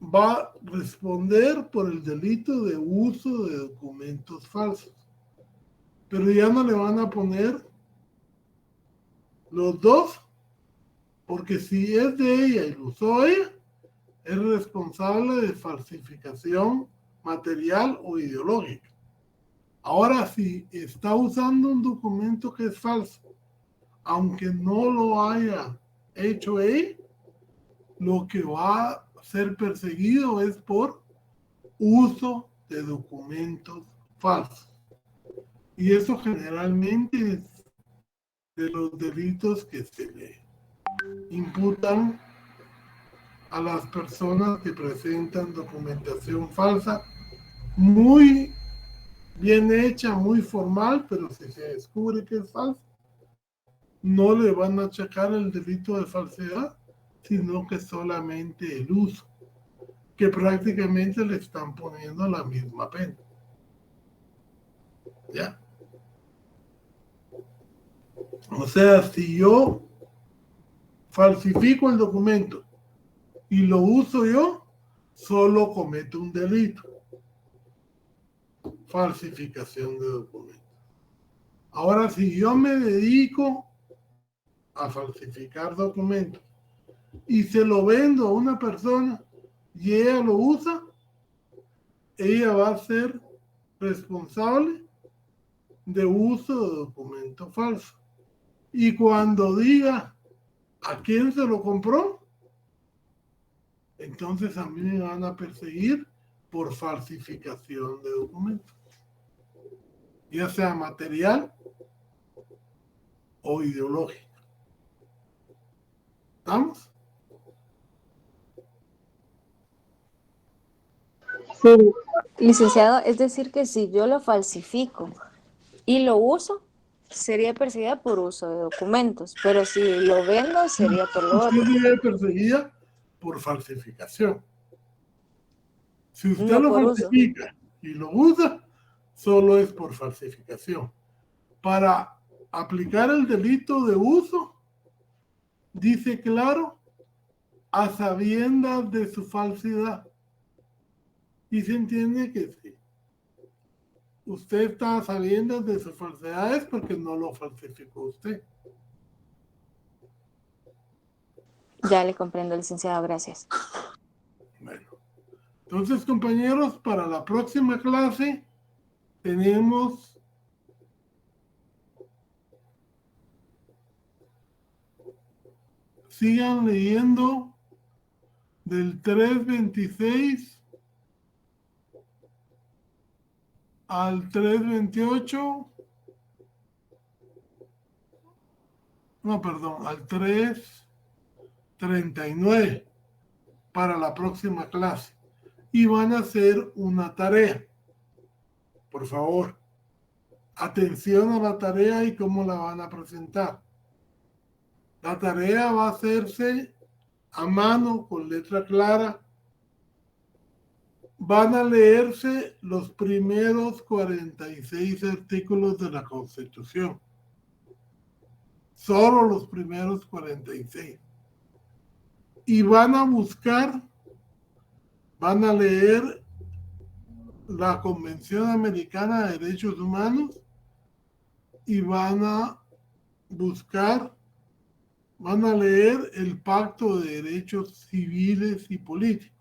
va a responder por el delito de uso de documentos falsos. Pero ya no le van a poner los dos, porque si es de ella y lo usó ella, es responsable de falsificación material o ideológica. Ahora, si está usando un documento que es falso, aunque no lo haya hecho ella, lo que va a ser perseguido es por uso de documentos falsos. Y eso generalmente es de los delitos que se le imputan a las personas que presentan documentación falsa, muy bien hecha, muy formal, pero si se descubre que es falsa, no le van a achacar el delito de falsedad, sino que solamente el uso, que prácticamente le están poniendo la misma pena. ¿Ya? O sea, si yo falsifico el documento y lo uso yo, solo cometo un delito. Falsificación de documentos. Ahora, si yo me dedico a falsificar documentos y se lo vendo a una persona y ella lo usa, ella va a ser responsable de uso de documento falso. Y cuando diga a quién se lo compró, entonces a mí me van a perseguir por falsificación de documentos, ya sea material o ideológico. ¿Estamos? Sí. Licenciado, es decir que si yo lo falsifico y lo uso, sería perseguida por uso de documentos, pero si lo vendo sería por lo otro. Usted sería perseguida por falsificación. Si usted No lo por uso. falsifica y lo usa, solo es por falsificación. Para aplicar el delito de uso, dice claro, a sabiendas de su falsedad. Y se entiende que si usted está a sabiendas de su falsedad es porque no lo falsificó usted. Ya le comprendo, licenciado, gracias. Bueno, entonces, compañeros, para la próxima clase tenemos sigan leyendo del 326 al 328, no, perdón, al 339 para la próxima clase. Y van a hacer una tarea. Por favor, atención a la tarea y cómo la van a presentar. La tarea va a hacerse a mano, con letra clara. Van a leerse los primeros 46 artículos de la Constitución. Solo los primeros 46. Y van a buscar, van a leer la Convención Americana de Derechos Humanos y van a buscar, van a leer el Pacto de Derechos Civiles y Políticos.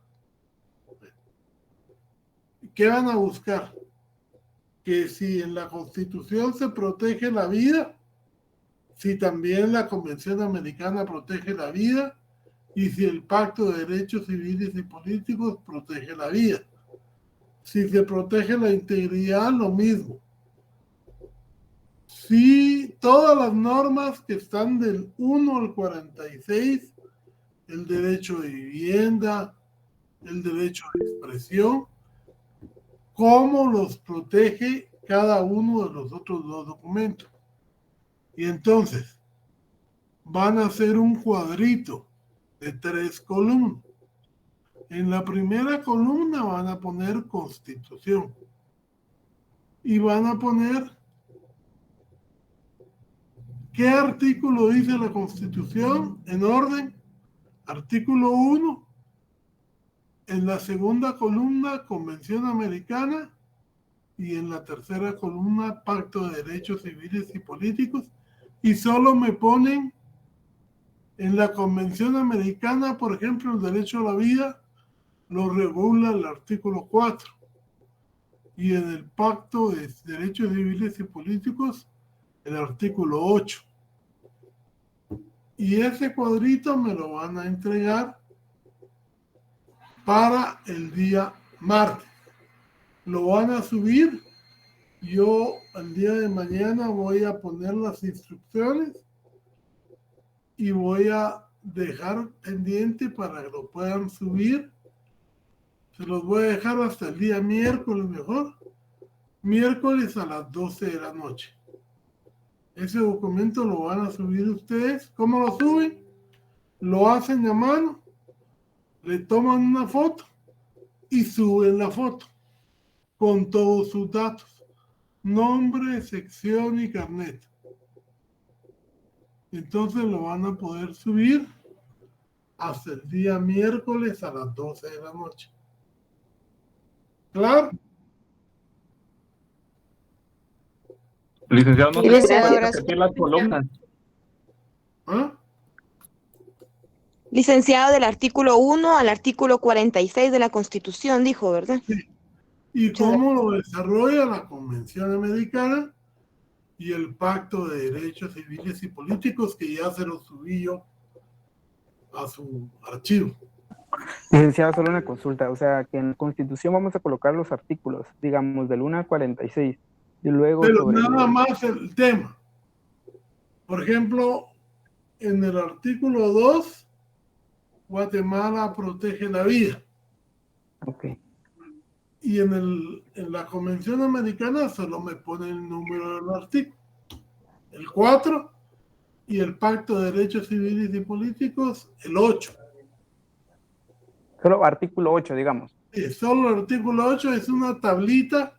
¿Qué van a buscar? Que si en la Constitución se protege la vida, si también la Convención Americana protege la vida, y si el Pacto de Derechos Civiles y Políticos protege la vida. Si se protege la integridad, lo mismo. Si todas las normas que están del 1 al 46, el derecho de vivienda, el derecho de expresión, cómo los protege cada uno de los otros dos documentos. Y entonces van a hacer un cuadrito de 3 columnas. En la primera columna van a poner Constitución y van a poner qué artículo dice la Constitución en orden. Artículo 1. En la segunda columna, Convención Americana. Y en la tercera columna, Pacto de Derechos Civiles y Políticos. Y solo me ponen en la Convención Americana, por ejemplo, el derecho a la vida lo regula el artículo 4. Y en el Pacto de Derechos Civiles y Políticos, el artículo 8. Y ese cuadrito me lo van a entregar para el día martes. Lo van a subir. Yo el día de mañana voy a poner las instrucciones y voy a dejar pendiente para que lo puedan subir. Se los voy a dejar hasta el día miércoles mejor. Miércoles a las 12 de la noche. Ese documento lo van a subir ustedes. ¿Cómo lo suben? Lo hacen a mano, le toman una foto y suben la foto con todos sus datos. Nombre, sección y carnet. Entonces lo van a poder subir hasta el día miércoles a las 12 de la noche. ¿Claro? Licenciado, no Licenciado, se puede gracias. repetir las columnas. ¿Ah? Licenciado, del artículo 1 al artículo 46 de la Constitución, dijo, ¿verdad? Sí. Y cómo lo desarrolla la Convención Americana y el Pacto de Derechos Civiles y Políticos, que ya se lo subí yo a su archivo. Licenciado, solo una consulta, o sea, que en la Constitución vamos a colocar los artículos, digamos, del 1 al 46, y luego Pero sobre nada más el tema. Por ejemplo, en el artículo 2, Guatemala protege la vida. Ok. Y en la Convención Americana solo me pone el número del artículo. El 4 y el Pacto de Derechos Civiles y Políticos, el 8. Solo artículo 8, digamos. Sí, solo el artículo 8 es una tablita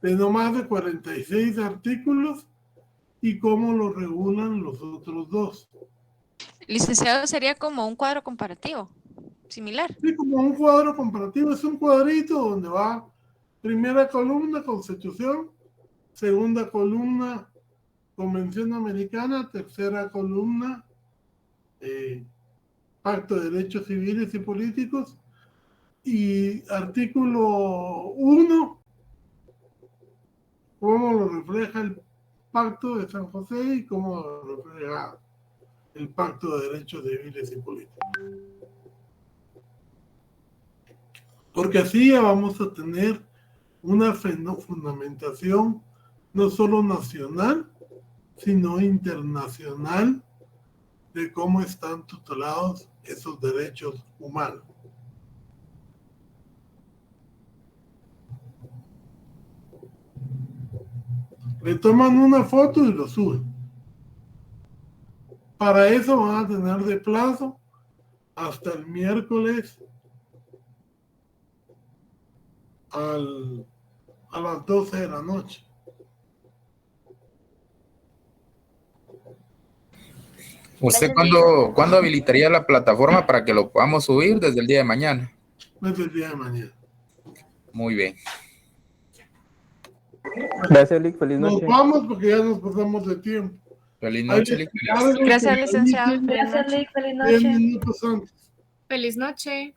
de no más de 46 artículos y cómo lo regulan los otros dos. Licenciado, sería como un cuadro comparativo, similar. Sí, como un cuadro comparativo, es un cuadrito donde va primera columna, Constitución, segunda columna, Convención Americana, tercera columna, Pacto de Derechos Civiles y Políticos, y artículo 1, cómo lo refleja el Pacto de San José y cómo lo refleja el Pacto de Derechos Civiles y Políticos. Porque así ya vamos a tener una fundamentación no solo nacional, sino internacional de cómo están tutelados esos derechos humanos. Le toman una foto y lo suben. Para eso van a tener de plazo hasta el miércoles a las 12 de la noche. ¿Usted cuándo habilitaría la plataforma para que lo podamos subir? Desde el día de mañana. Desde el día de mañana. Muy bien. Gracias, Lic. Feliz noche. Nos vamos porque ya nos pasamos de tiempo. Feliz noche, Lic. Gracias, licenciado. Gracias, Lic. Feliz 10 noche. minutos antes. Feliz noche.